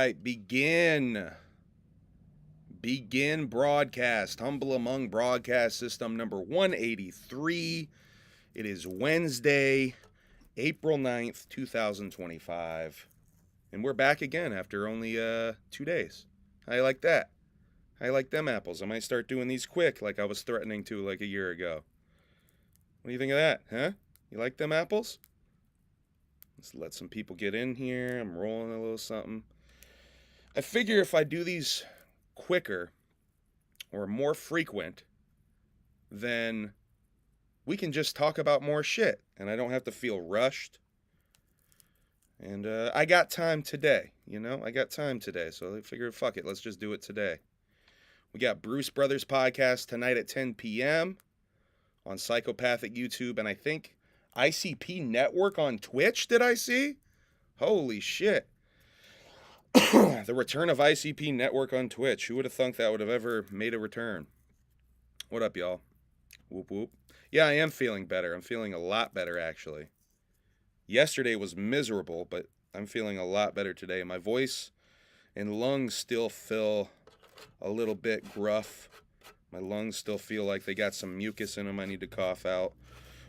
right, begin. Begin broadcast. Humble Among broadcast system number 183. It is Wednesday, April 9th, 2025. And we're back again after only 2 days. How you like that? How you like them apples? I might start doing these quick like I was threatening to like a year ago. What do you think of that, huh? You like them apples? Let's let some people get in here. I'm rolling a little something. I figure if I do these quicker or more frequent, then we can just talk about more shit and I don't have to feel rushed. And I got time today, you know? I got time today, so I figured, fuck it, let's just do it today. We got Bruce Brothers podcast tonight at 10 p.m. on Psychopathic YouTube, and I think ICP Network on Twitch, did I see? Holy shit. The return of ICP Network on Twitch. Who would have thunk that would have ever made a return? What up, y'all? Whoop, whoop. Yeah, I am feeling better. I'm feeling a lot better, actually. Yesterday was miserable, but I'm feeling a lot better today. My voice and lungs still feel a little bit gruff. My lungs still feel like they got some mucus in them I need to cough out.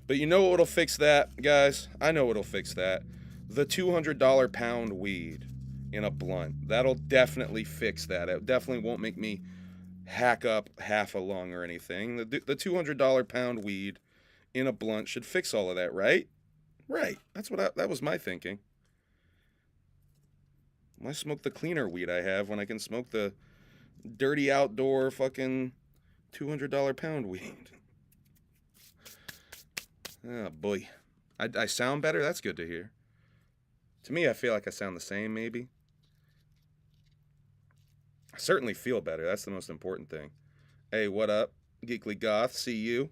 But you know what'll fix that, guys? I know what'll fix that. The $200 pound weed in a blunt. That'll definitely fix that. It definitely won't make me hack up half a lung or anything. The $200 pound weed in a blunt should fix all of that, right? Right. That was my thinking. Why smoke the cleaner weed I have when I can smoke the dirty outdoor fucking $200 pound weed? Oh, boy. I sound better? That's good to hear. To me, I feel like I sound the same, maybe. I certainly feel better. That's the most important thing. Hey, what up? Geekly Goth, see you.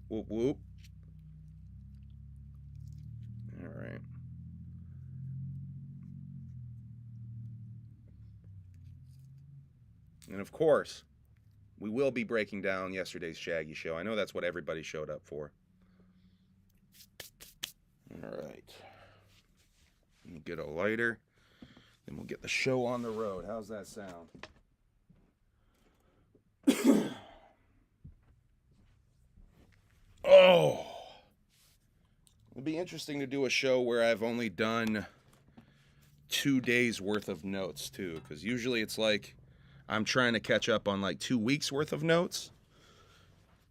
Whoop, whoop. All right. And of course, we will be breaking down yesterday's Shaggy Show. I know that's what everybody showed up for. All right. Let me get a lighter. Then we'll get the show on the road. How's that sound? Oh. It'll be interesting to do a show where I've only done 2 days worth of notes, too. Because usually it's like I'm trying to catch up on like 2 weeks worth of notes.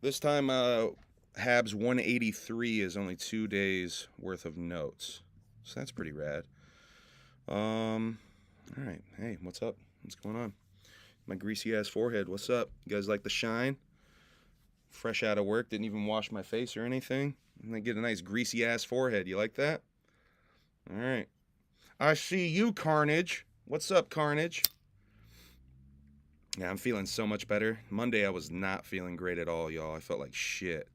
This time, HABS 183 is only 2 days worth of notes. So that's pretty rad. All right. Hey, what's up? What's going on? My greasy ass forehead. What's up? You guys like the shine? Fresh out of work. Didn't even wash my face or anything. And I get a nice greasy ass forehead. You like that? All right. I see you, Carnage. What's up, Carnage? Yeah, I'm feeling so much better. Monday, I was not feeling great at all, y'all. I felt like shit.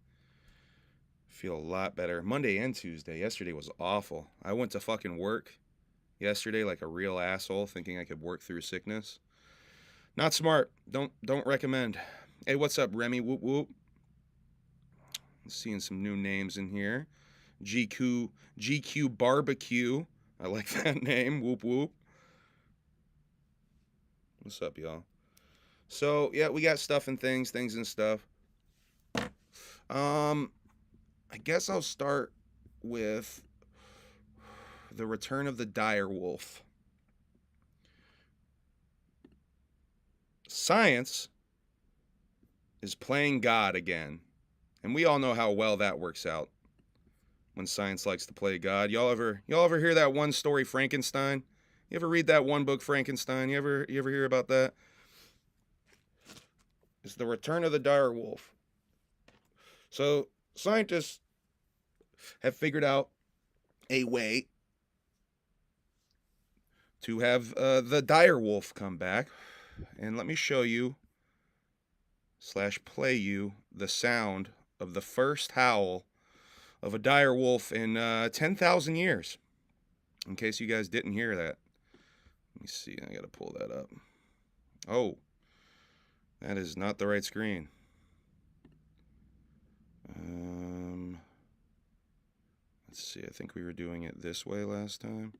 Feel a lot better. Monday and Tuesday. Yesterday was awful. I went to fucking work yesterday like a real asshole, thinking I could work through sickness. Not smart. Don't recommend. Hey, what's up, Remy? Whoop whoop. Seeing some new names in here. GQ Barbecue. I like that name. Whoop whoop. What's up, y'all? So yeah, we got stuff and things and stuff. I guess I'll start with the return of the direwolf. Science is playing God again. And we all know how well that works out when science likes to play God. Y'all ever hear that one story, Frankenstein? You ever read that one book, Frankenstein? You ever hear about that? It's the return of the direwolf. So scientists have figured out a way to have the direwolf come back. And let me show you / play you the sound of the first howl of a direwolf in 10,000 years. In case you guys didn't hear that. Let me see. I got to pull that up. Oh, that is not the right screen. Let's see. I think we were doing it this way last time.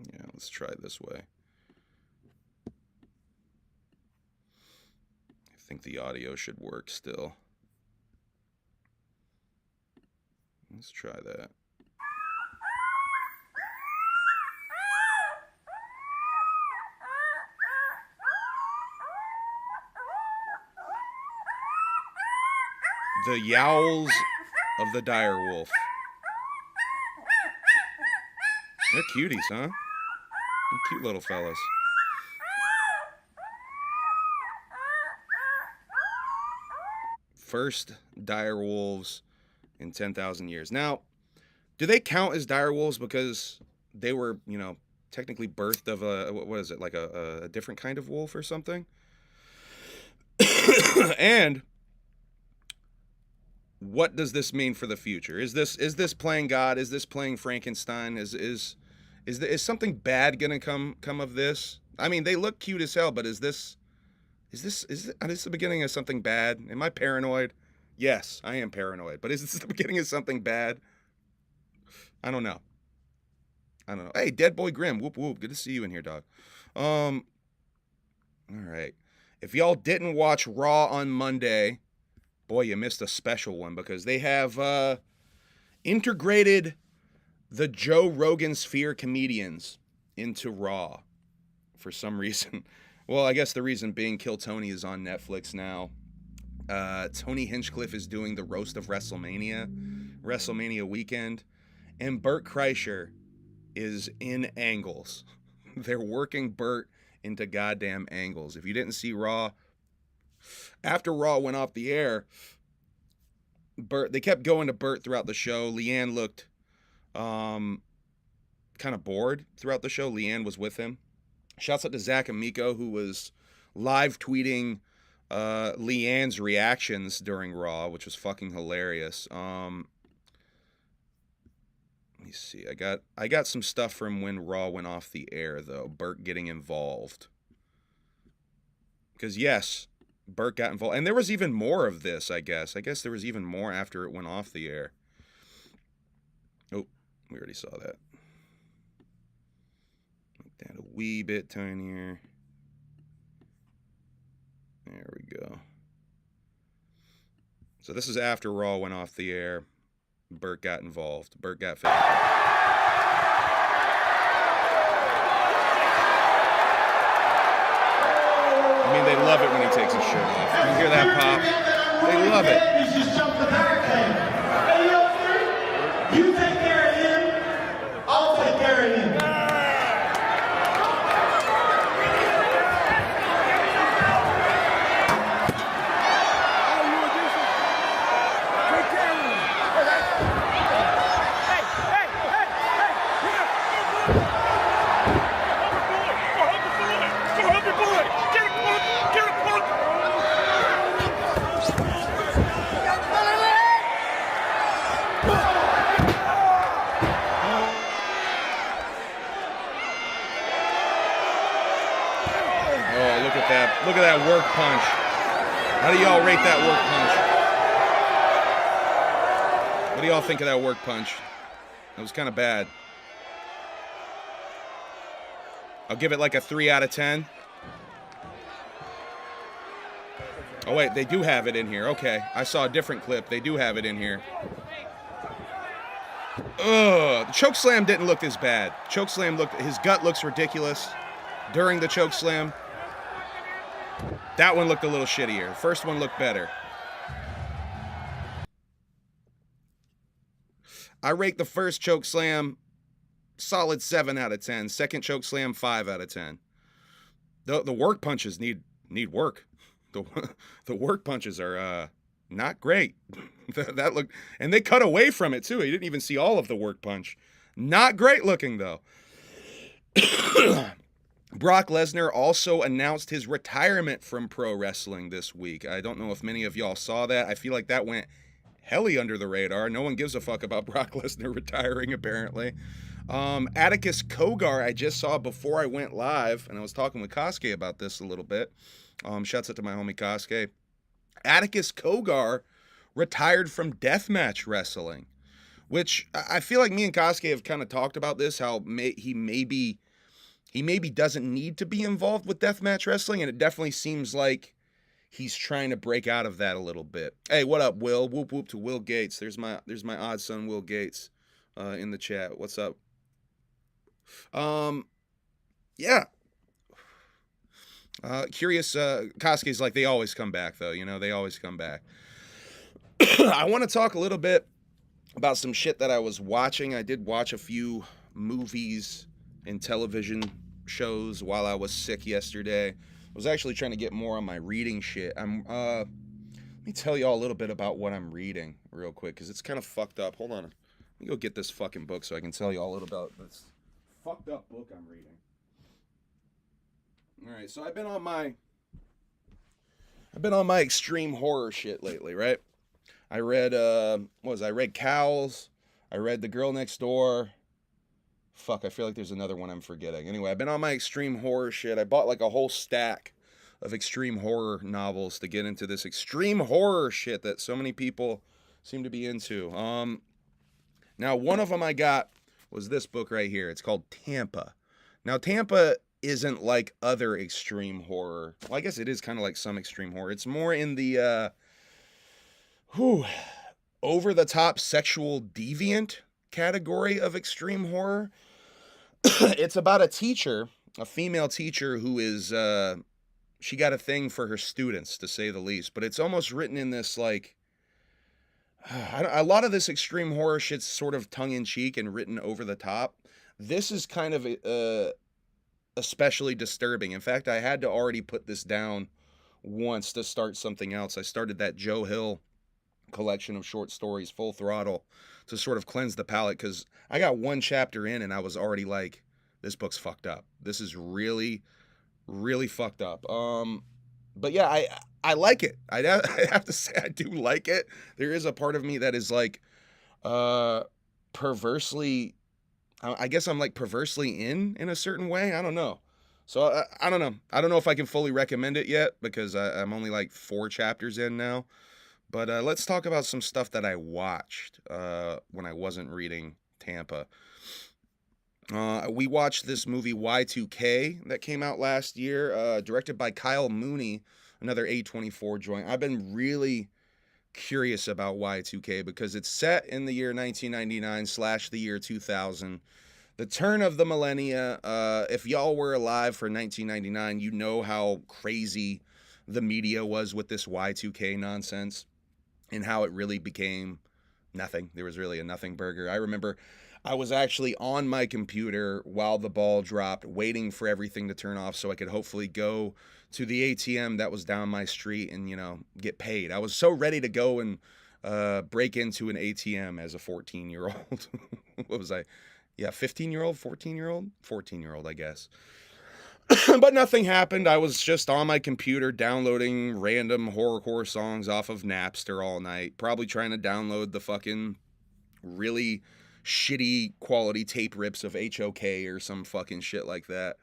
Yeah, let's try it this way. I think the audio should work still. Let's try that. The yowls of the direwolf. They're cuties, huh? They're cute little fellas. First direwolves in 10,000 years. Now, do they count as direwolves because they were, you know, technically birthed of a, what is it, like a different kind of wolf or something? And what does this mean for the future? Is this playing God? Is this playing Frankenstein? Is something bad gonna come of this? I mean, they look cute as hell, but is this the beginning of something bad? Am I paranoid? Yes, I am paranoid. But is this the beginning of something bad? I don't know. Hey, Dead Boy Grim, whoop whoop. Good to see you in here, dog. All right. If y'all didn't watch Raw on Monday, boy, you missed a special one because they have integrated the Joe Rogan Sphere comedians into Raw for some reason. Well, I guess the reason being Kill Tony is on Netflix now. Tony Hinchcliffe is doing the roast of WrestleMania weekend, and Bert Kreischer is in angles. They're working Bert into goddamn angles. If you didn't see Raw, after Raw went off the air, they kept going to Bert throughout the show. Leanne looked kind of bored throughout the show. Leanne was with him. Shouts out to Zach Amico, who was live tweeting Leanne's reactions during Raw, which was fucking hilarious. Let me see. I got some stuff from when Raw went off the air, though. Bert getting involved. Because, yes, Bert got involved. And there was even more of this, I guess. I guess there was even more after it went off the air. Oh, we already saw that. Make that a wee bit tinier. There we go. So this is after Raw went off the air. Bert got involved. Bert got physical. I mean, they love it when he takes his shirt off. You hear that pop? They love it. You take care of him, I'll take care of him. Look at that work punch. How do y'all rate that work punch? What do y'all think of that work punch? That was kind of bad. I'll give it like a 3 out of 10. Oh, wait, they do have it in here. Okay, I saw a different clip. They do have it in here. Ugh, the choke slam didn't look as bad. His gut looks ridiculous during the choke slam. That one looked a little shittier. The first one looked better. I rate the first choke slam solid 7 out of 10. Second choke slam 5 out of 10. The work punches need work. The work punches are not great. That looked, and they cut away from it too. You didn't even see all of the work punch. Not great looking though. Brock Lesnar also announced his retirement from pro wrestling this week. I don't know if many of y'all saw that. I feel like that went helly under the radar. No one gives a fuck about Brock Lesnar retiring, apparently. Atticus Kogar, I just saw before I went live, and I was talking with Kosuke about this a little bit. Shouts out to my homie Kosuke. Atticus Kogar retired from deathmatch wrestling, which I feel like me and Kosuke have kind of talked about this, how he may be he maybe doesn't need to be involved with deathmatch wrestling, and it definitely seems like he's trying to break out of that a little bit. Hey, what up, Will? Whoop whoop to Will Gates. There's my odd son, Will Gates, in the chat. What's up? Yeah. Curious. Koski's like, they always come back, though. You know, they always come back. I want to talk a little bit about some shit that I was watching. I did watch a few movies and television shows while I was sick yesterday. I was actually trying to get more on my reading shit. Let me tell y'all a little bit about what I'm reading real quick, because it's kind of fucked up. Hold on. Let me go get this fucking book so I can tell y'all a little about this fucked up book I'm reading. All right, so I've been on my extreme horror shit lately, right? I read I read Cowls. I read The Girl Next Door. Fuck, I feel like there's another one I'm forgetting. Anyway, I've been on my extreme horror shit. I bought like a whole stack of extreme horror novels to get into this extreme horror shit that so many people seem to be into. Now one of them I got was this book right here. It's called Tampa. Now Tampa isn't like other extreme horror. Well, I guess it is kind of like some extreme horror. It's more in the over the top sexual deviant category of extreme horror. It's about a teacher, a female teacher who is she got a thing for her students, to say the least, but it's almost written in this like a lot of this extreme horror shit's sort of tongue-in-cheek and written over the top. This is kind of especially disturbing. In fact, I had to already put this down once to start something else. I started that Joe Hill collection of short stories, Full Throttle, to sort of cleanse the palate, because I got one chapter in and I was already like, this book's fucked up. This is really, really fucked up. But yeah, I like it. I have to say I do like it. There is a part of me that is like perversely, I guess I'm like perversely in a certain way. I don't know. So I don't know. I don't know if I can fully recommend it yet, because I'm only like 4 chapters in now. But let's talk about some stuff that I watched when I wasn't reading Tampa. We watched this movie Y2K that came out last year, directed by Kyle Mooney, another A24 joint. I've been really curious about Y2K because it's set in the year 1999 / the year 2000, the turn of the millennia. If y'all were alive for 1999, you know how crazy the media was with this Y2K nonsense and how it really became nothing. There was really a nothing burger. I remember I was actually on my computer while the ball dropped, waiting for everything to turn off so I could hopefully go to the ATM that was down my street and, you know, get paid. I was so ready to go and break into an ATM as a 14-year-old. What was I? Yeah, 15-year-old, 14-year-old? 14-year-old, I guess. But nothing happened. I was just on my computer downloading random horrorcore songs off of Napster all night, probably trying to download the fucking really shitty quality tape rips of HOK or some fucking shit like that.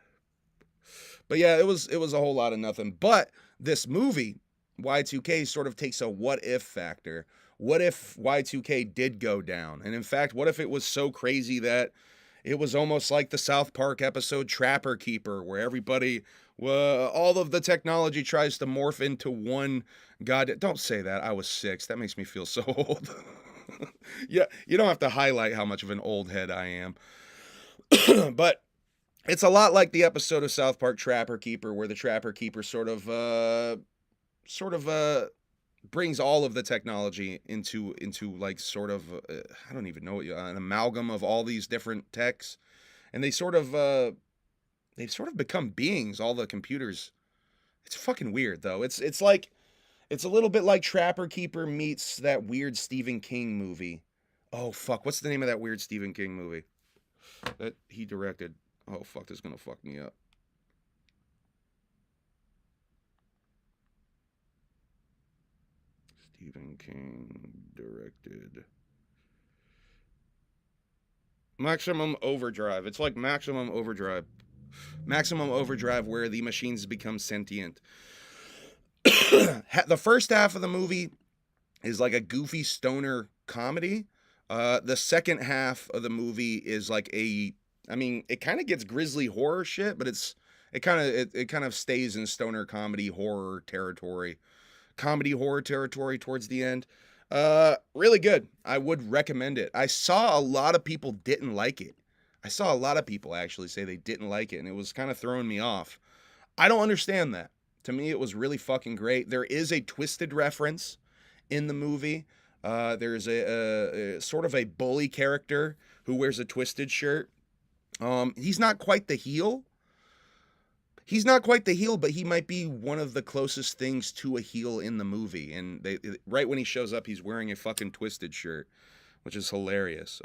But yeah, it was a whole lot of nothing. But this movie, Y2K, sort of takes a what if factor. What if Y2K did go down? And in fact, what if it was so crazy that it was almost like the South Park episode Trapper Keeper, where everybody, all of the technology tries to morph into one god. Don't say that. I was 6. That makes me feel so old. Yeah, you don't have to highlight how much of an old head I am. But it's a lot like the episode of South Park Trapper Keeper, where the Trapper Keeper sort of brings all of the technology into like sort of I don't even know an amalgam of all these different techs, and they've sort of become beings. All the computers. It's fucking weird though. It's like it's a little bit like Trapper Keeper meets that weird Stephen King movie. Oh fuck, what's the name of that weird Stephen King movie that he directed? Oh fuck, this is gonna fuck me up. Stephen King directed Maximum Overdrive. It's like Maximum Overdrive. Maximum Overdrive, where the machines become sentient. The first half of the movie is like a goofy stoner comedy. The second half of the movie is like a I mean, it kind of gets grisly horror shit, but it kind of stays in stoner comedy horror territory, towards the end. Really good. I would recommend it. I saw a lot of people didn't like it. I saw a lot of people actually say they didn't like it, and it was kind of throwing me off. I don't understand that. To me, it was really fucking great. There is a Twiztid reference in the movie. There's a sort of a bully character who wears a Twiztid shirt. He's not quite the heel. He's not quite the heel, but he might be one of the closest things to a heel in the movie. And right when he shows up, he's wearing a fucking Twiztid shirt, which is hilarious.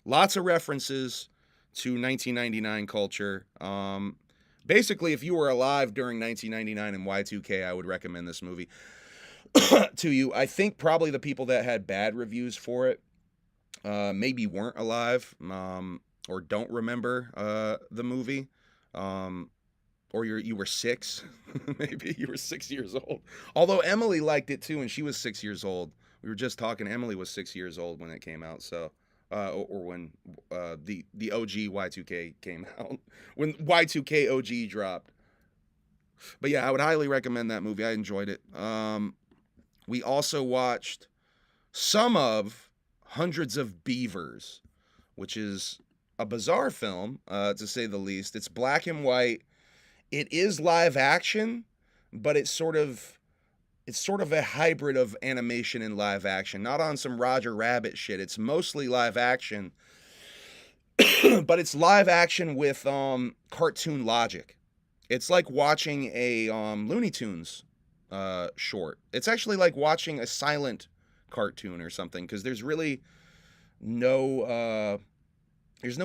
Lots of references to 1999 culture. Basically, if you were alive during 1999 and Y2K, I would recommend this movie to you. I think probably the people that had bad reviews for it maybe weren't alive or don't remember the movie. Or you were 6. Maybe you were 6 years old. Although Emily liked it too, and she was 6 years old. We were just talking. Emily was 6 years old when it came out. So, or when the OG Y2K came out, when Y2K OG dropped. But yeah, I would highly recommend that movie. I enjoyed it. We also watched some of Hundreds of Beavers, which is a bizarre film, to say the least. It's black and white. It is live action, but it's sort of a hybrid of animation and live action. Not on some Roger Rabbit shit. It's mostly live action, but it's live action with cartoon logic. It's like watching a Looney Tunes short. It's actually like watching a silent cartoon or something, because there's really no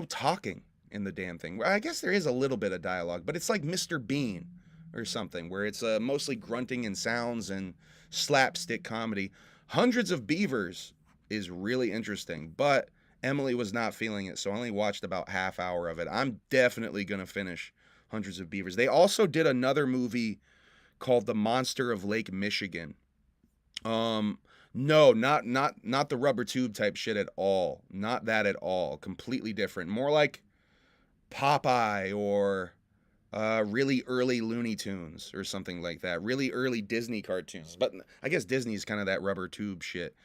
talking in the damn thing. I guess there is a little bit of dialogue, but it's like Mr. Bean or something, where it's mostly grunting and sounds and slapstick comedy. Hundreds of Beavers is really interesting, but Emily was not feeling it, so I only watched about half hour of it. I'm definitely going to finish Hundreds of Beavers. They also did another movie called The Monster of Lake Michigan. No, not the rubber tube type shit at all. Not that at all. Completely different. More like Popeye or really early Looney Tunes or something like that. Really early Disney cartoons. But I guess Disney's kind of that rubber tube shit.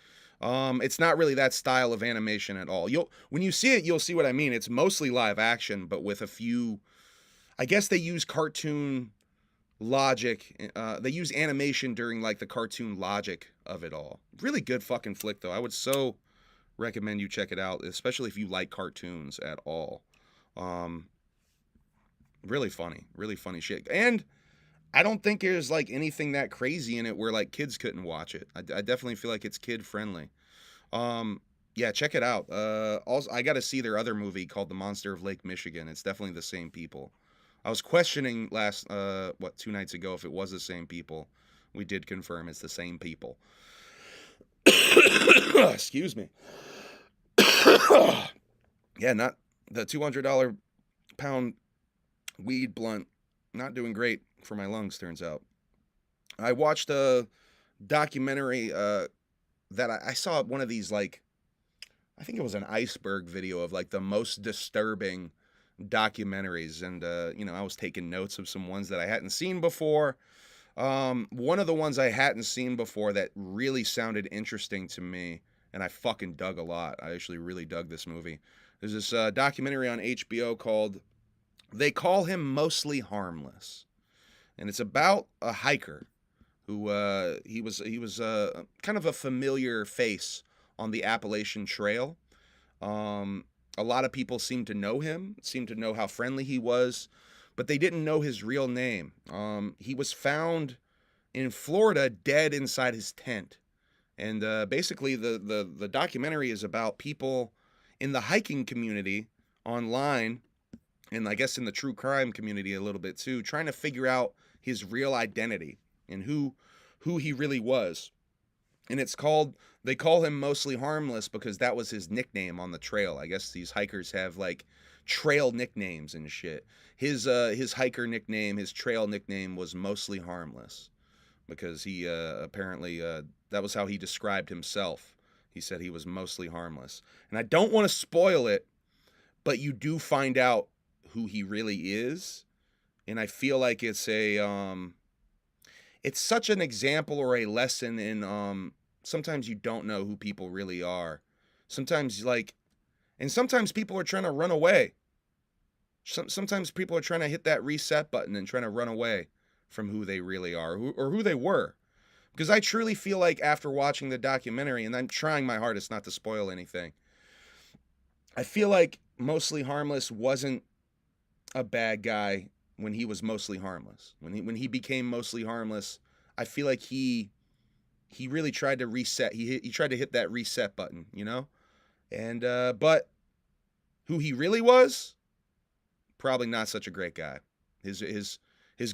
It's not really that style of animation at all. When you see it, you'll see what I mean. It's mostly live action, but with a few, I guess they use cartoon logic. They use animation during like the cartoon logic of it all. Really good fucking flick though. I would so recommend you check it out, especially if you like cartoons at all. Really funny shit. And I don't think there's like anything that crazy in it where like kids couldn't watch it. I definitely feel like it's kid friendly. Yeah, check it out. Also, I got to see their other movie called The Monster of Lake Michigan. It's definitely the same people. I was questioning 2 nights ago if it was the same people. We did confirm it's the same people. Excuse me. Yeah, not the $200 pound weed blunt. Not doing great for my lungs, turns out. I watched a documentary that I saw one of these, like, I think it was an iceberg video of like the most disturbing documentaries, and I was taking notes of some ones that I hadn't seen before. One of the ones I hadn't seen before that really sounded interesting to me, and I fucking dug a lot. I actually really dug this movie. There's this documentary on HBO called They Call Him Mostly Harmless, and it's about a hiker who he was kind of a familiar face on the Appalachian Trail. A lot of people seemed to know him, seemed to know how friendly he was, but they didn't know his real name. He was found in Florida dead inside his tent. And basically the documentary is about people in the hiking community online, and I guess in the true crime community a little bit too, trying to figure out his real identity and who he really was. And they call him Mostly Harmless because that was his nickname on the trail. I guess these hikers have like trail nicknames and shit. His hiker nickname, his trail nickname was Mostly Harmless because he apparently that was how he described himself. He said he was mostly harmless. And I don't want to spoil it, but you do find out who he really is. And I feel like it's such an example or a lesson in, sometimes you don't know who people really are. Sometimes sometimes people are trying to run away. Sometimes people are trying to hit that reset button and trying to run away from who they really are, or who they were. Because I truly feel like after watching the documentary, and I'm trying my hardest not to spoil anything, I feel like Mostly Harmless wasn't a bad guy when he was mostly harmless. When he became mostly harmless, I feel like he really tried to reset. He tried to hit that reset button, you know? And but who he really was, probably not such a great guy. His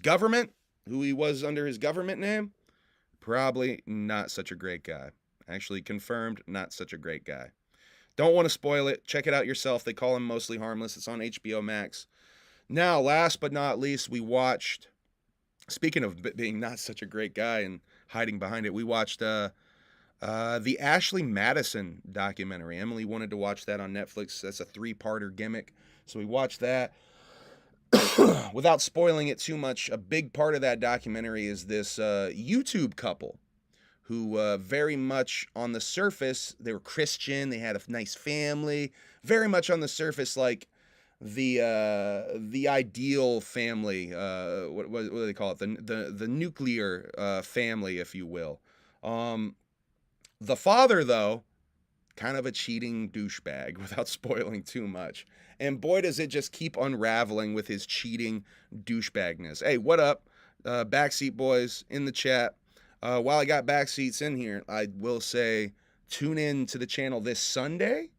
government, who he was under his government name, probably not such a great guy. Actually confirmed, not such a great guy. Don't want to spoil it. Check it out yourself. They call him Mostly Harmless. It's on HBO Max. Now, last but not least, we watched, speaking of being not such a great guy and hiding behind it, we watched the Ashley Madison documentary. Emily wanted to watch that on Netflix. That's a 3-parter gimmick. So we watched that. Without spoiling it too much, a big part of that documentary is this YouTube couple who very much on the surface, they were Christian, they had a nice family, very much on the surface like the ideal family, what do they call it? The nuclear family, if you will. The father, though, kind of a cheating douchebag, without spoiling too much. And boy, does it just keep unraveling with his cheating douchebagness. Hey, what up, Backseat Boys in the chat? While I got Backseats in here, I will say tune in to the channel this Sunday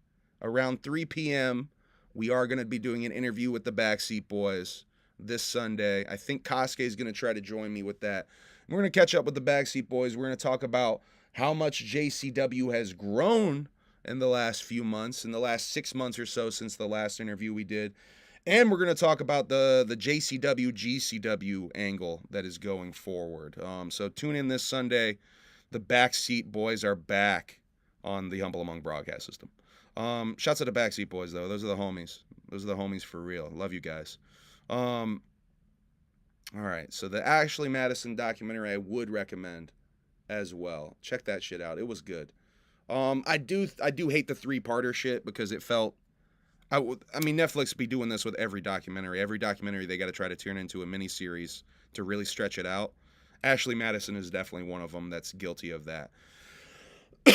around 3 p.m. We are going to be doing an interview with the Backseat Boys this Sunday. I think Kosuke is going to try to join me with that. And we're going to catch up with the Backseat Boys. We're going to talk about how much JCW has grown in the last few months, in the last 6 months or so since the last interview we did. And we're going to talk about the JCW, GCW angle that is going forward. So tune in this Sunday. The Backseat Boys are back on the Humble Among broadcast system. Shouts to the Backseat Boys, though. Those are the homies. Those are the homies for real. Love you guys. All right. So the Ashley Madison documentary I would recommend as well. Check that shit out. It was good. I do hate the 3-parter shit because it felt, I mean, Netflix be doing this with every documentary. Every documentary they got to try to turn into a miniseries to really stretch it out. Ashley Madison is definitely one of them that's guilty of that.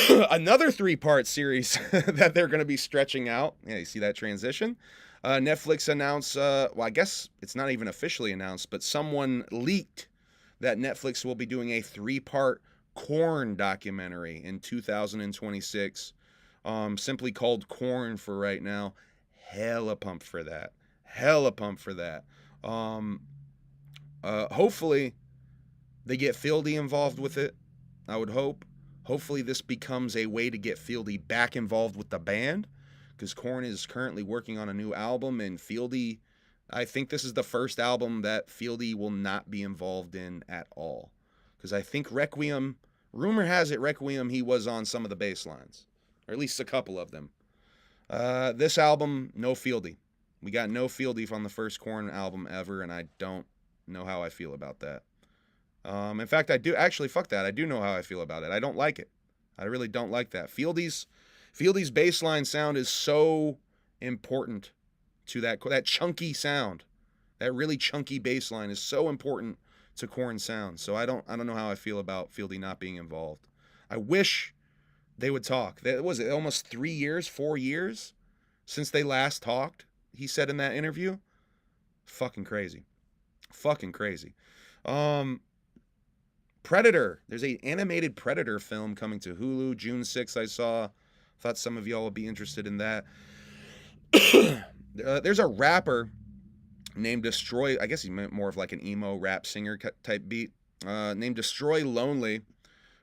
Another 3-part series that they're going to be stretching out. Yeah, you see that transition? Netflix announced, well, I guess it's not even officially announced, but someone leaked that Netflix will be doing a 3-part Korn documentary in 2026, simply called Korn for right now. Hella pumped for that. Hopefully they get Fieldy involved with it. I would hope. Hopefully this becomes a way to get Fieldy back involved with the band, because Korn is currently working on a new album, and Fieldy, I think this is the first album that Fieldy will not be involved in at all. Because I think Requiem, rumor has it Requiem, he was on some of the bass lines, or at least a couple of them. This album, no Fieldy. We got no Fieldy on the first Korn album ever, and I don't know how I feel about that. In fact, I do actually, fuck that. I do know how I feel about it. I don't like it. I really don't like that. Fieldy's bass line sound is so important to that chunky sound. That really chunky bass line is so important to Korn sound. So I don't know how I feel about Fieldy not being involved. I wish they would talk. Was it almost 3 years, 4 years since they last talked? He said in that interview. Fucking crazy. Predator. There's an animated Predator film coming to Hulu June 6th. I saw. Thought some of y'all would be interested in that. There's a rapper named Destroy. I guess he's more of like an emo rap singer type beat. Named Destroy Lonely,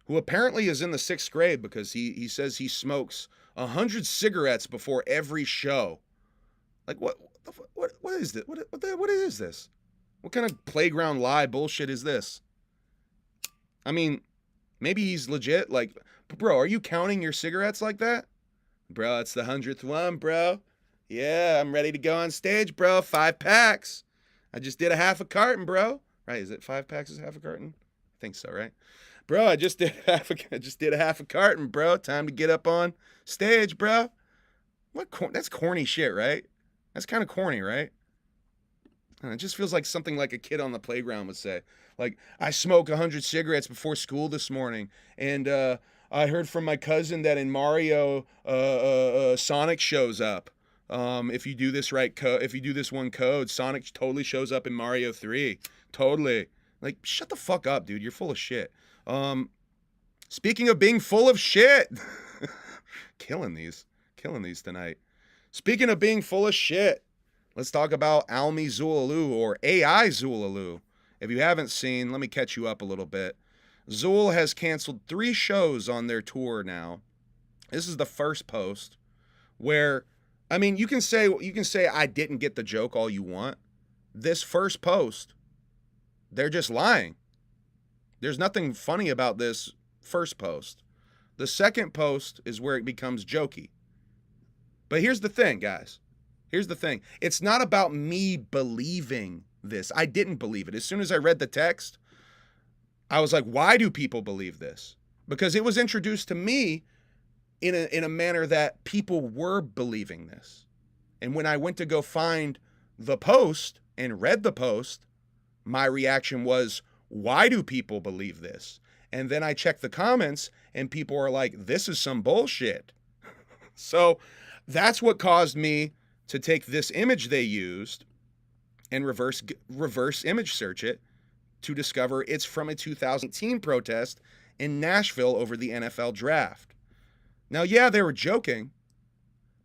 who apparently is in the 6th grade because he says he smokes 100 cigarettes before every show. Like what is this? What is this? What kind of playground lie bullshit is this? I mean, maybe he's legit. Like, bro, are you counting your cigarettes like that? Bro, it's the 100th one, bro. Yeah, I'm ready to go on stage, bro. 5 packs. I just did a half a carton, bro. Right? Is it 5 packs is half a carton? I think so, right? Bro, I just did a half a carton, bro. Time to get up on stage, bro. That's corny shit, right? That's kind of corny, right? It just feels like something like a kid on the playground would say. Like, I smoked 100 cigarettes before school this morning, and I heard from my cousin that in Mario, Sonic shows up. If you do this if you do this one code, Sonic totally shows up in Mario 3. Totally. Like, shut the fuck up, dude. You're full of shit. Speaking of being full of shit, killing these tonight. Speaking of being full of shit, let's talk about Alla Xul Elu, or AI Xul Elu. If you haven't seen, let me catch you up a little bit. Xul has canceled 3 shows on their tour now. This is the first post where, I mean, you can say I didn't get the joke all you want. This first post, they're just lying. There's nothing funny about this first post. The second post is where it becomes jokey. But here's the thing, guys. Here's the thing. It's not about me believing this. I didn't believe it. As soon as I read the text, I was like, why do people believe this? Because it was introduced to me in a manner that people were believing this. And when I went to go find the post and read the post, my reaction was, why do people believe this? And then I checked the comments and people are like, this is some bullshit. So that's what caused me to take this image they used and reverse image search it to discover it's from a 2018 protest in Nashville over the NFL draft. Now, yeah, they were joking,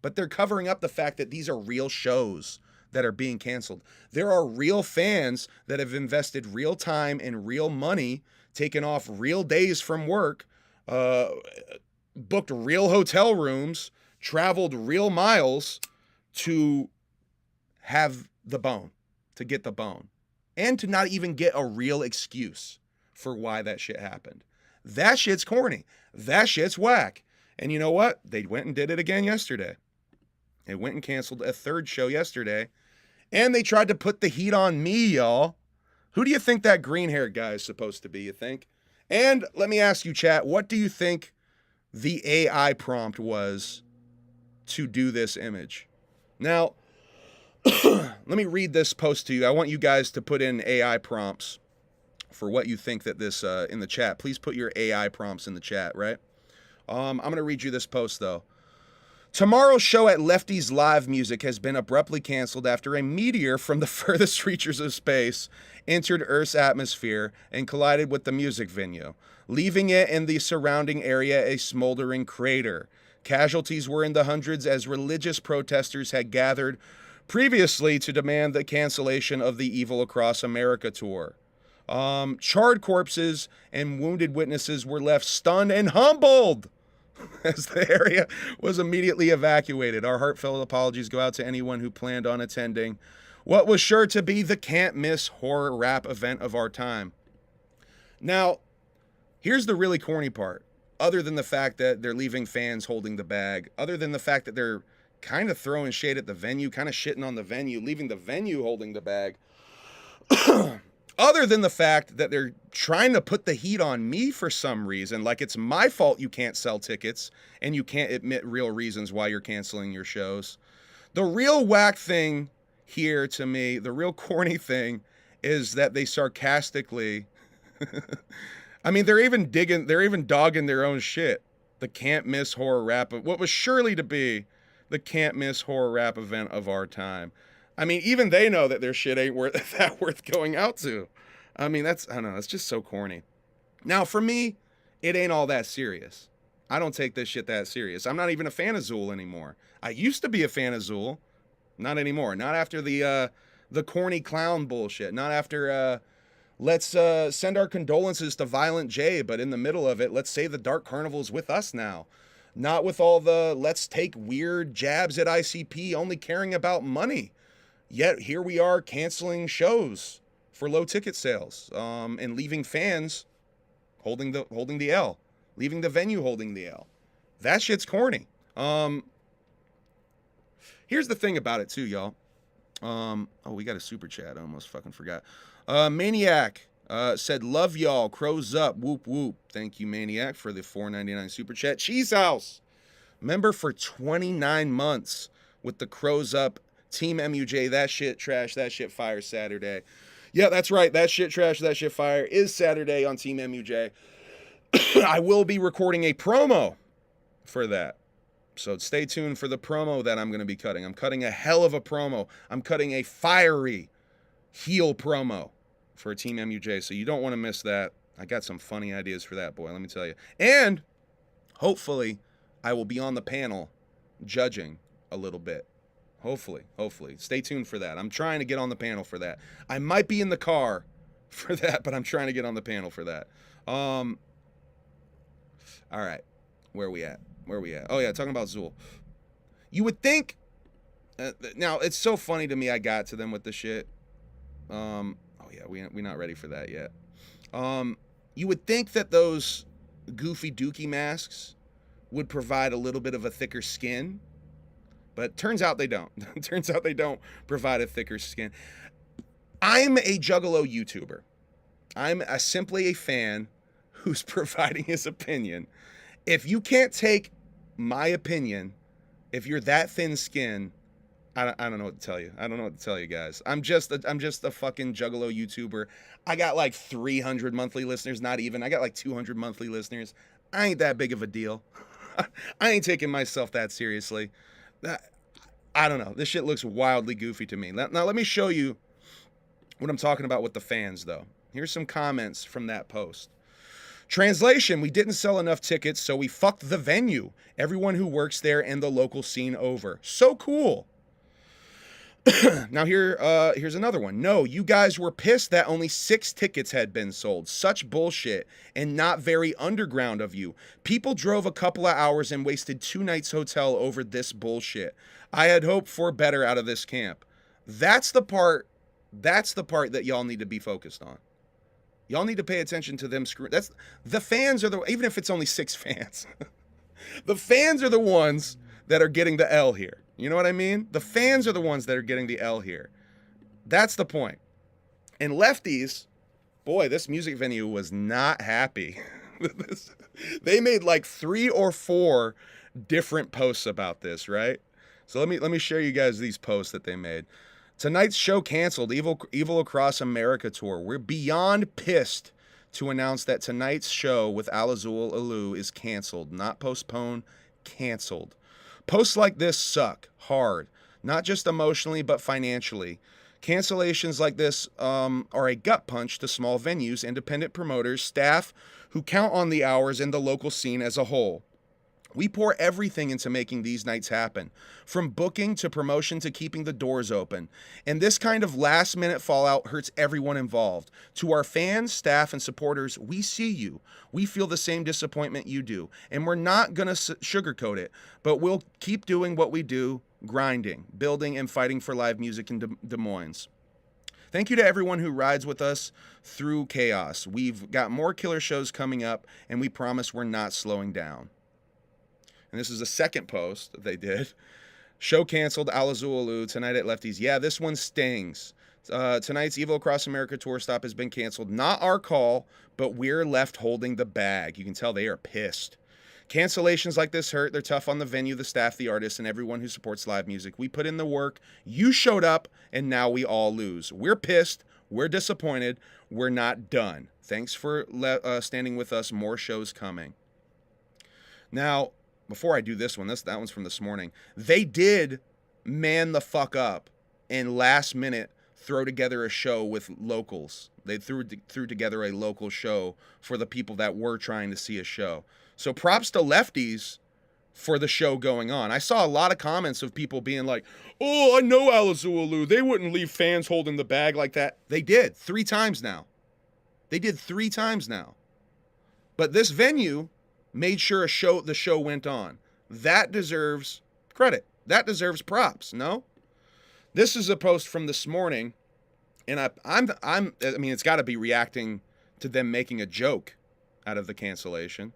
but they're covering up the fact that these are real shows that are being canceled. There are real fans that have invested real time and real money, taken off real days from work, booked real hotel rooms, traveled real miles to have the bone, to get the bone, and to not even get a real excuse for why that shit happened. That shit's corny. That shit's whack. And you know what? They went and did it again yesterday. They went and canceled a 3rd show yesterday, and they tried to put the heat on me, y'all. Who do you think that green-haired guy is supposed to be, you think? And let me ask you, chat, what do you think the AI prompt was to do this image? Now, let me read this post to you. I want you guys to put in AI prompts for what you think that this in the chat. Please put your AI prompts in the chat, right? I'm going to read you this post, though. Tomorrow's show at Lefty's Live Music has been abruptly canceled after a meteor from the furthest reaches of space entered Earth's atmosphere and collided with the music venue, leaving it and the surrounding area a smoldering crater. Casualties were in the hundreds as religious protesters had gathered previously to demand the cancellation of the Evil Across America tour. Charred corpses and wounded witnesses were left stunned and humbled as the area was immediately evacuated. Our heartfelt apologies go out to anyone who planned on attending what was sure to be the can't-miss horror rap event of our time. Now, here's the really corny part. Other than the fact that they're leaving fans holding the bag, other than the fact that they're kind of throwing shade at the venue, kind of shitting on the venue, leaving the venue holding the bag, other than the fact that they're trying to put the heat on me for some reason, like it's my fault you can't sell tickets and you can't admit real reasons why you're canceling your shows. The real whack thing here to me, the real corny thing, is that they sarcastically, I mean, they're even dogging their own shit. The can't miss horror rap, what was surely to be the can't miss horror rap event of our time. I mean, even they know that their shit ain't worth going out to. I mean, I don't know, it's just so corny. Now, for me, it ain't all that serious. I don't take this shit that serious. I'm not even a fan of Xul anymore. I used to be a fan of Xul. Not anymore. Not after the corny clown bullshit. Not after, let's send our condolences to Violent J, but in the middle of it, let's say the Dark Carnival's with us now. Not with all the let's take weird jabs at ICP, only caring about money. Yet here we are canceling shows for low ticket sales, and leaving fans holding the L, leaving the venue holding the L. That shit's corny. Here's the thing about it too, y'all. Oh, we got a super chat. I almost fucking forgot. Maniac said, "Love y'all. Crows up. Whoop whoop." Thank you, Maniac, for the $4.99 super chat. Cheese House, member for 29 months with the Crows Up. Team MUJ. That shit trash. That shit fire. Saturday. Yeah, that's right. That shit trash. That shit fire is Saturday on Team MUJ. I will be recording a promo for that. So stay tuned for the promo that I'm going to be cutting. I'm cutting a hell of a promo. I'm cutting a fiery heel promo for Team MUJ. So you don't want to miss that. I got some funny ideas for that, boy, let me tell you. And hopefully I will be on the panel judging a little bit. Hopefully. Stay tuned for that. I'm trying to get on the panel for that. I might be in the car for that, but I'm trying to get on the panel for that. All right. Where are we at? Oh, yeah, talking about Xul. You would think... now, it's so funny to me I got to them with the shit. Oh, yeah, we're not ready for that yet. You would think that those goofy dookie masks would provide a little bit of a thicker skin, but turns out they don't. Turns out they don't provide a thicker skin. I'm a Juggalo YouTuber. I'm simply a fan who's providing his opinion. If you can't take my opinion, if you're that thin skin, I don't know what to tell you. I don't know what to tell you guys. I'm just a fucking Juggalo YouTuber. I got like 300 monthly listeners, not even. I got like 200 monthly listeners. I ain't that big of a deal. I ain't taking myself that seriously. I don't know. This shit looks wildly goofy to me. Now let me show you what I'm talking about with the fans, though. Here's some comments from that post. Translation, we didn't sell enough tickets, so we fucked the venue. Everyone who works there and the local scene over. So cool. Now here's another one. No, you guys were pissed that only 6 tickets had been sold. Such bullshit and not very underground of you. People drove a couple of hours and wasted 2 nights hotel over this bullshit. I had hoped for better out of this camp. That's the part that y'all need to be focused on. Y'all need to pay attention to them. That's the fans are even if it's only 6 fans. The fans are the ones that are getting the L here. You know what I mean? The fans are the ones that are getting the L here. That's the point. And lefties, boy, this music venue was not happy. They made like 3 or 4 different posts about this, right? So let me share you guys these posts that they made. Tonight's show canceled. Evil Across America tour. We're beyond pissed to announce that tonight's show with Alla Xul Elu is canceled. Not postponed, canceled. Posts like this suck hard, not just emotionally, but financially. Cancellations like this are a gut punch to small venues, independent promoters, staff who count on the hours and the local scene as a whole. We pour everything into making these nights happen, from booking to promotion to keeping the doors open. And this kind of last-minute fallout hurts everyone involved. To our fans, staff, and supporters, we see you. We feel the same disappointment you do. And we're not going to sugarcoat it, but we'll keep doing what we do, grinding, building, and fighting for live music in Des Moines. Thank you to everyone who rides with us through chaos. We've got more killer shows coming up, and we promise we're not slowing down. And this is the second post that they did. Show canceled, Alla Xul Elu, tonight at Lefties. Yeah, this one stings. Tonight's Evil Across America tour stop has been canceled. Not our call, but we're left holding the bag. You can tell they are pissed. Cancellations like this hurt. They're tough on the venue, the staff, the artists, and everyone who supports live music. We put in the work. You showed up, and now we all lose. We're pissed. We're disappointed. We're not done. Thanks for standing with us. More shows coming. Now, before I do this one, that one's from this morning. They did man the fuck up and last minute throw together a show with locals. They threw together a local show for the people that were trying to see a show. So props to lefties for the show going on. I saw a lot of comments of people being like, oh, I know Alla Xul Elu. They wouldn't leave fans holding the bag like that. They did 3 times now. They did 3 times now. But this venue made sure the show went on. That deserves credit. That deserves props, no? This is a post from this morning, and I mean, it's got to be reacting to them making a joke out of the cancellation.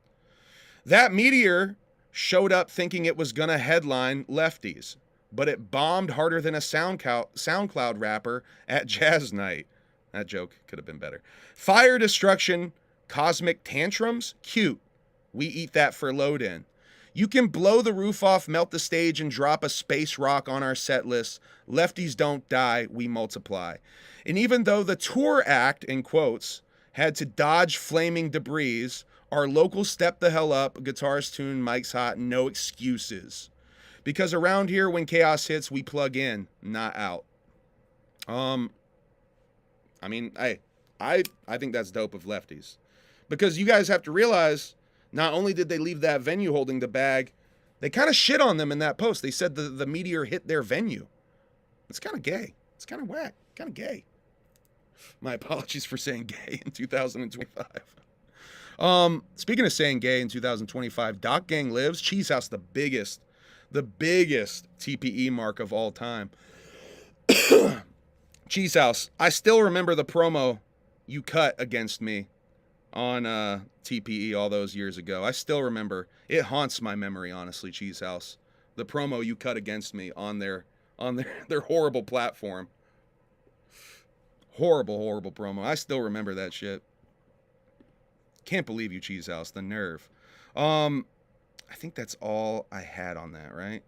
That meteor showed up thinking it was gonna headline Lefties. but it bombed harder than a SoundCloud rapper at Jazz Night. That joke could have been better. Fire destruction, cosmic tantrums, cute. We eat that for load in. You can blow the roof off, melt the stage, and drop a space rock on our set list. Lefties don't die, we multiply. And even though the tour act, in quotes, had to dodge flaming debris, our locals step the hell up, guitars tuned, mics hot, no excuses. Because around here, when chaos hits, we plug in, not out. I mean, I think that's dope of lefties. Because you guys have to realize, not only did they leave that venue holding the bag, they kind of shit on them in that post. They said the meteor hit their venue. It's kind of gay. It's kind of whack. Kind of gay. My apologies for saying gay in 2025. Speaking of saying gay in 2025, Doc Gang Lives, Cheese House, the biggest TPE mark of all time. Cheese House, I still remember the promo you cut against me on TPE all those years ago. I still remember. It haunts my memory, honestly, Cheese House. The promo you cut against me on their horrible platform. Horrible promo. I still remember that shit. Can't believe you, Cheese House. The nerve. I think that's all I had on that, right?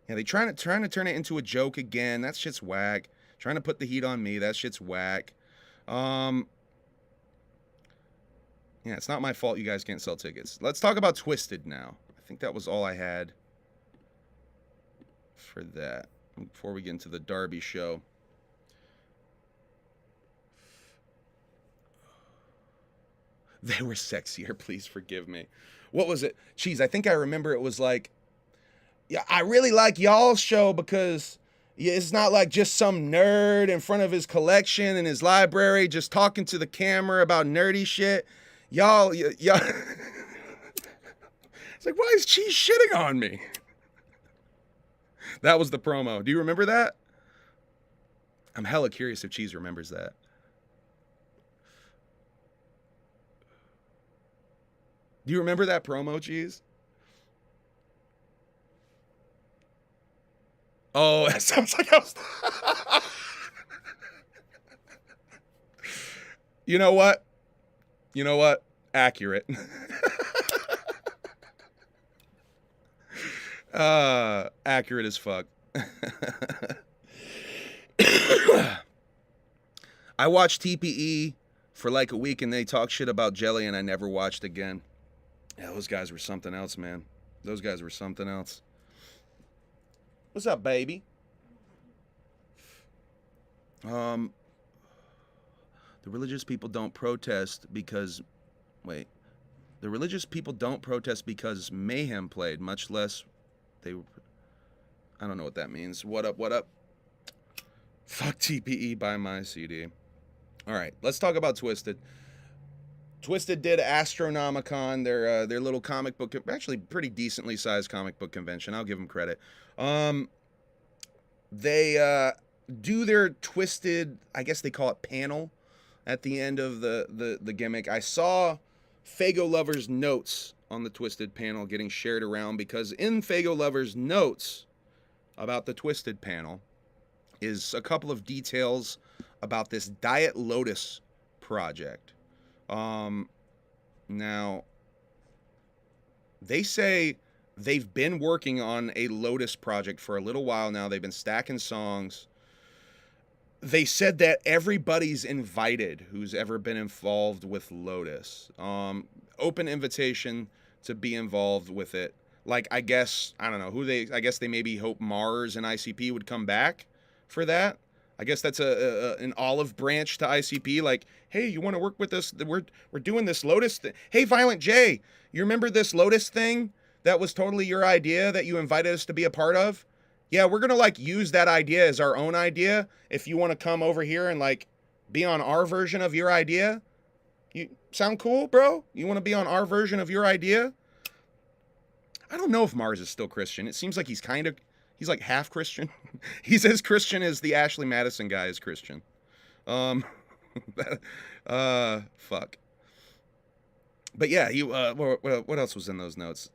Yeah, they trying to turn it into a joke again. That shit's whack. Trying to put the heat on me. That shit's whack. Yeah, it's not my fault you guys can't sell tickets. Let's talk about Twiztid now. I think that was all I had for that. Before we get into the Derby show. They were sexier, please forgive me. What was it? Jeez, I think I remember it was like, yeah, I really like y'all's show because it's not like just some nerd in front of his collection in his library just talking to the camera about nerdy shit. Y'all. It's like, why is Cheese shitting on me? That was the promo. Do you remember that? I'm hella curious if Cheese remembers that. Do you remember that promo, Cheese? Oh, that sounds like I was... You know what? Accurate. Accurate as fuck. I watched TPE for like a week and they talk shit about Jelly and I never watched again. Yeah, those guys were something else, man. Those guys were something else. What's up, baby? The religious people don't protest because... Wait. The religious people don't protest because Mayhem played, much less they... I don't know what that means. What up, what up? Fuck TPE, buy my CD. All right, let's talk about Twiztid. Twiztid did Astronomicon, their little comic book, actually pretty decently sized comic book convention. I'll give them credit. They do their Twiztid, I guess they call it panel, at the end of the gimmick. I saw Fago Lover's notes on the Twiztid panel getting shared around because in Fago Lover's notes about the Twiztid panel is a couple of details about this Diet Lotus project. Now, they say they've been working on a Lotus project for a little while now. They've been stacking songs. They said that everybody's invited who's ever been involved with Lotus. Open invitation to be involved with it. Like, I guess, I don't know who I guess they maybe hope Mars and ICP would come back for that. I guess that's an olive branch to ICP. Like, hey, you want to work with us? We're doing this Lotus thing. Hey, Violent J, you remember this Lotus thing that was totally your idea that you invited us to be a part of? Yeah, we're going to, like, use that idea as our own idea. If you want to come over here and, like, be on our version of your idea. You sound cool, bro? You want to be on our version of your idea? I don't know if Mars is still Christian. It seems like he's like half Christian. He's as Christian as the Ashley Madison guy is Christian. Fuck. But yeah, what else was in those notes?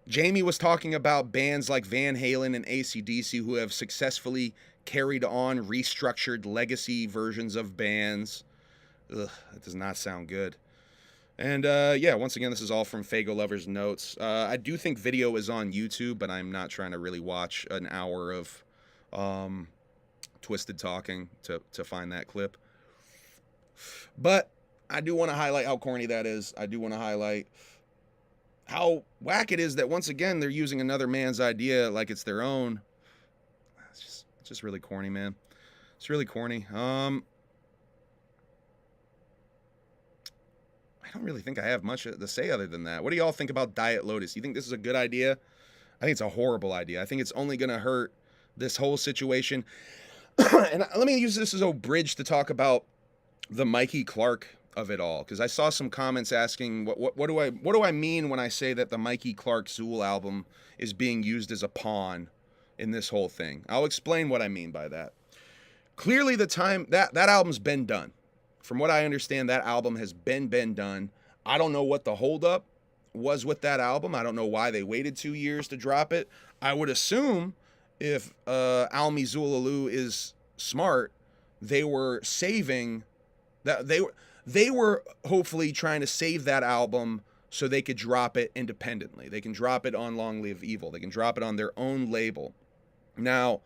Jamie was talking about bands like Van Halen and AC/DC who have successfully carried on restructured legacy versions of bands. Ugh, that does not sound good. And yeah, once again, this is all from Fago Lover's notes. I do think video is on YouTube, but I'm not trying to really watch an hour of Twiztid talking to find that clip. But I do want to highlight how corny that is. I do want to highlight how whack it is that once again they're using another man's idea like it's their own. It's just really corny, man. It's really corny. I don't really think I have much to say other than that. What do y'all think about Diet Lotus? You think this is a good idea? I think it's a horrible idea. I think it's only going to hurt this whole situation. And let me use this as a bridge to talk about the Mikey Clark of it all, because I saw some comments asking what do I mean when I say that the Mikey Clark Xul album is being used as a pawn in this whole thing. I'll explain what I mean by that. Clearly, the time that album's been done. From what I understand, that album has been done. I don't know what the holdup was with that album. I don't know why they waited 2 years to drop it. I would assume if Alla Xul Elu is smart, they were saving that they were hopefully trying to save that album so they could drop it independently. They can drop it on Long Live Evil. They can drop it on their own label. Now,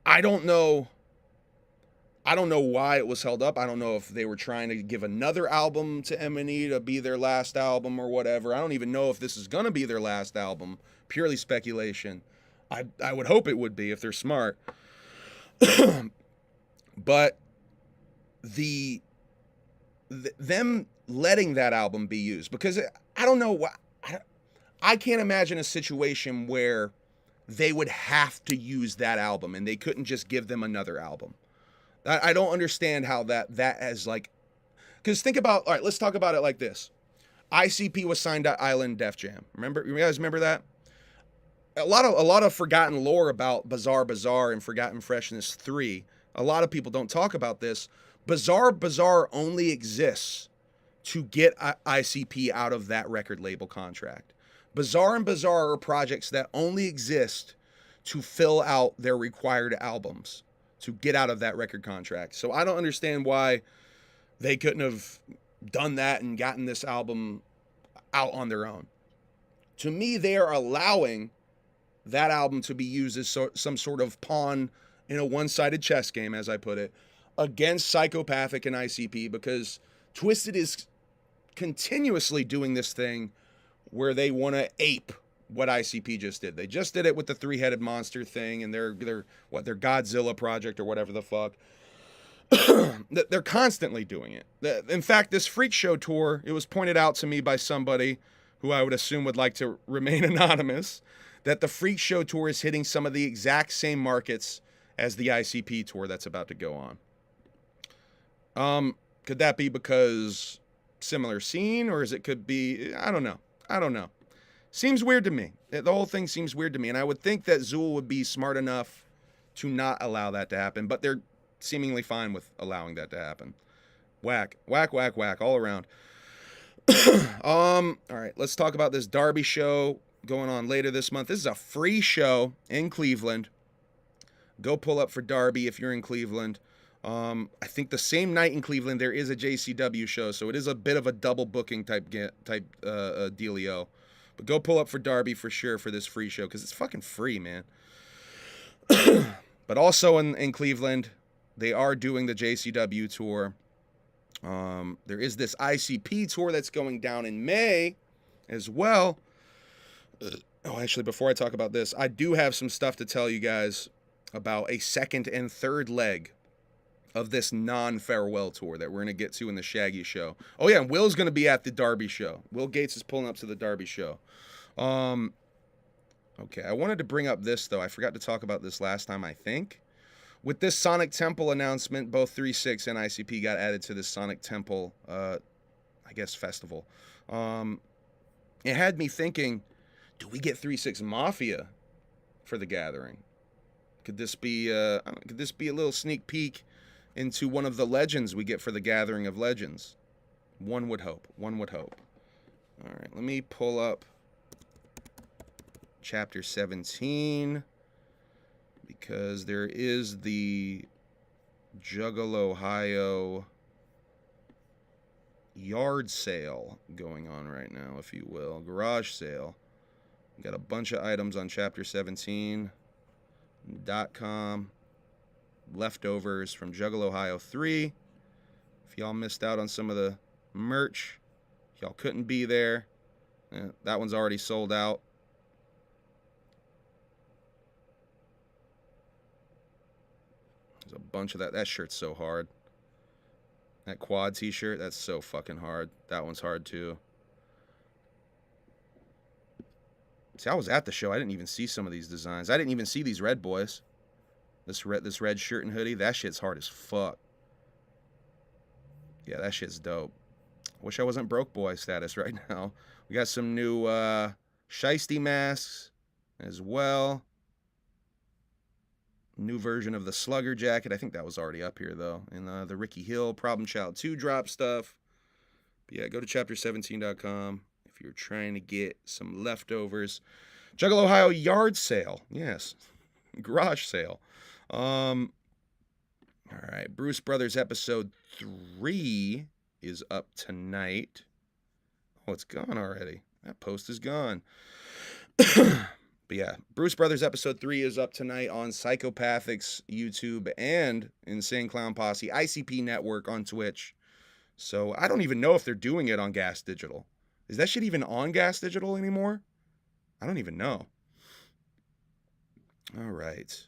I don't know why it was held up. I don't know if they were trying to give another album to M&E to be their last album or whatever. I don't even know if this is going to be their last album. Purely speculation. I would hope it would be if they're smart. But them letting that album be used, because I don't know what, I can't imagine a situation where they would have to use that album and they couldn't just give them another album. I don't understand how that has, like, because think about, all right, let's talk about it like this. ICP was signed to Island Def Jam. Remember, you guys remember that? A lot of forgotten lore about Bizarre Bazaar and Forgotten Freshness 3. A lot of people don't talk about this. Bizarre Bazaar only exists to get ICP out of that record label contract. Bizarre and Bazaar are projects that only exist to fill out their required albums, to get out of that record contract. So I don't understand why they couldn't have done that and gotten this album out on their own. To me, they are allowing that album to be used as some sort of pawn in a one-sided chess game, as I put it, against Psychopathic and ICP, because Twiztid is continuously doing this thing where they want to ape what ICP just did. They just did it with the three-headed monster thing and their Godzilla project or whatever the fuck. They're constantly doing it. In fact, this Freak Show tour, it was pointed out to me by somebody who I would assume would like to remain anonymous, that the Freak Show tour is hitting some of the exact same markets as the ICP tour that's about to go on. Could that be because similar scene, or is it could be, I don't know. Seems weird to me. The whole thing seems weird to me, and I would think that Xul would be smart enough to not allow that to happen, but they're seemingly fine with allowing that to happen. Whack, whack, whack, whack, all around. All right, let's talk about this Derby show going on later this month. This is a free show in Cleveland. Go pull up for Derby if you're in Cleveland. I think the same night in Cleveland there is a JCW show, so it is a bit of a double booking type dealio. But go pull up for Derby for sure for this free show, because it's fucking free, man. But also in Cleveland, they are doing the JCW tour. There is this ICP tour that's going down in May as well. Oh, actually, before I talk about this, I do have some stuff to tell you guys about a second and third leg of this non-farewell tour that we're going to get to in the Shaggy Show. Oh, yeah, and Will's going to be at the Derby show. Will Gates is pulling up to the Derby show. Okay, I wanted to bring up this, though. I forgot to talk about this last time, I think. With this Sonic Temple announcement, both 3-6 and ICP got added to this Sonic Temple, I guess, festival. It had me thinking, do we get 3-6 Mafia for the gathering? Could this be a little sneak peek into one of the legends we get for the Gathering of Legends? One would hope. One would hope. All right, let me pull up chapter 17 because there is the Juggalo, Ohio yard sale going on right now, if you will. Garage sale. Got a bunch of items on chapter 17.com. Leftovers from Juggalo, Ohio 3. If y'all missed out on some of the merch, y'all couldn't be there. That one's already sold out. There's a bunch of that. That shirt's so hard. That quad t-shirt, that's so fucking hard. That one's hard too. See, I was at the show. I didn't even see some of these designs. I didn't even see these red boys. This red shirt and hoodie, that shit's hard as fuck. Yeah, that shit's dope. Wish I wasn't broke boy status right now. We got some new shiesty masks as well. New version of the Slugger jacket. I think that was already up here, though. And the Ricky Hill Problem Child 2 drop stuff. But yeah, go to chapter17.com if you're trying to get some leftovers. Juggalo, Ohio yard sale. Yes. Garage sale. All right. Bruce Brothers episode 3 is up tonight. Oh, it's gone already. That post is gone. But yeah, Bruce Brothers episode 3 is up tonight on Psychopathics YouTube and Insane Clown Posse ICP network on Twitch. So I don't even know if they're doing it on Gas Digital. Is that shit even on Gas Digital anymore? I don't even know. All right.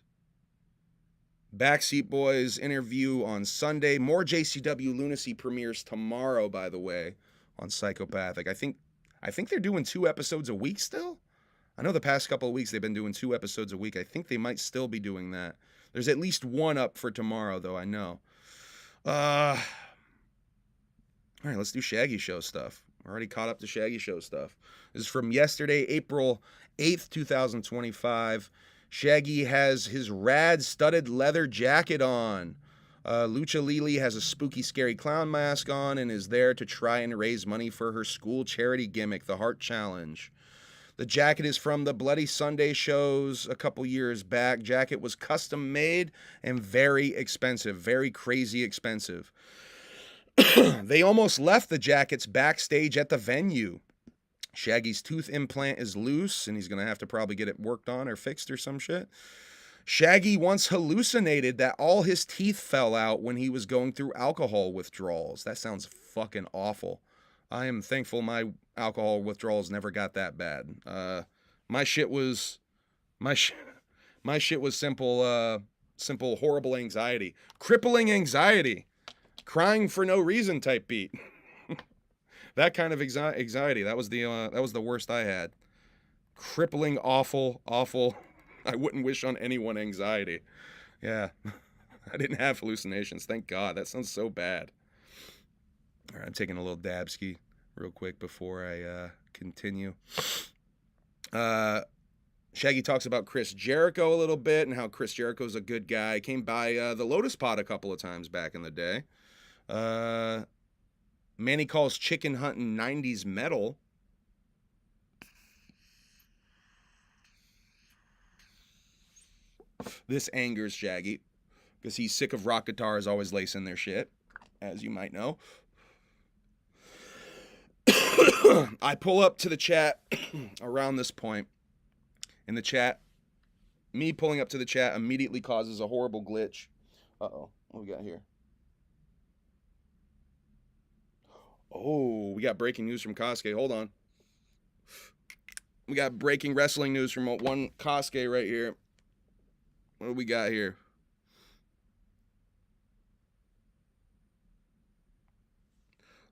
Backseat Boys interview on Sunday. More JCW Lunacy premieres tomorrow, by the way, on Psychopathic. I think they're doing 2 episodes a week still. I know the past couple of weeks they've been doing 2 episodes a week. I think they might still be doing that. There's at least one up for tomorrow, though, I know. All right, let's do Shaggy Show stuff. We're already caught up to Shaggy Show stuff. This is from yesterday, April 8th, 2025. Shaggy has his rad studded leather jacket on. Lucha Lily has a spooky, scary clown mask on and is there to try and raise money for her school charity gimmick, the Heart Challenge. The jacket is from the Bloody Sunday shows a couple years back. Jacket was custom made and very expensive, very crazy expensive. They almost left the jackets backstage at the venue. Shaggy's tooth implant is loose, and he's going to have to probably get it worked on or fixed or some shit. Shaggy once hallucinated that all his teeth fell out when he was going through alcohol withdrawals. That sounds fucking awful. I am thankful my alcohol withdrawals never got that bad. My shit was simple horrible anxiety. Crippling anxiety. Crying for no reason type beat. That kind of anxiety. That was the worst I had. Crippling, awful. I wouldn't wish on anyone anxiety. Yeah. I didn't have hallucinations. Thank God. That sounds so bad. All right, I'm taking a little dab ski real quick before I continue. Shaggy talks about Chris Jericho a little bit and how Chris Jericho's a good guy. Came by the Lotus Pod a couple of times back in the day. Manny calls chicken hunting 90s metal. This angers Shaggy because he's sick of rock guitars always lacing their shit, as you might know. I pull up to the chat around this point. In the chat, me pulling up to the chat immediately causes a horrible glitch. Uh-oh, what we got here? Oh, we got breaking news from Kosuke. Hold on. We got breaking wrestling news from one Kosuke right here. What do we got here?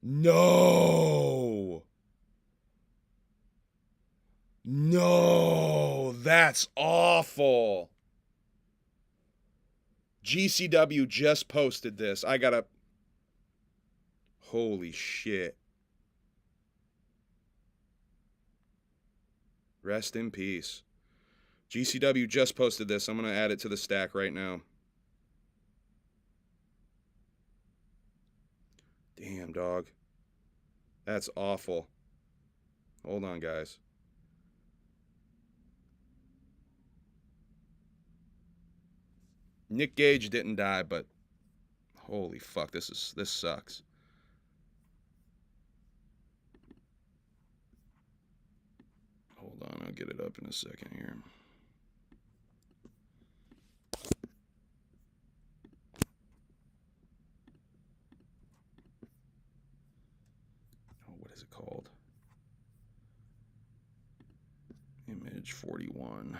No, that's awful. GCW just posted this. I gotta... Holy shit. Rest in peace. GCW just posted this. I'm going to add it to the stack right now. Damn, dog. That's awful. Hold on, guys. Nick Gage didn't die, but holy fuck, this sucks. Hold on, I'll get it up in a second here. Oh, what is it called? Image 41.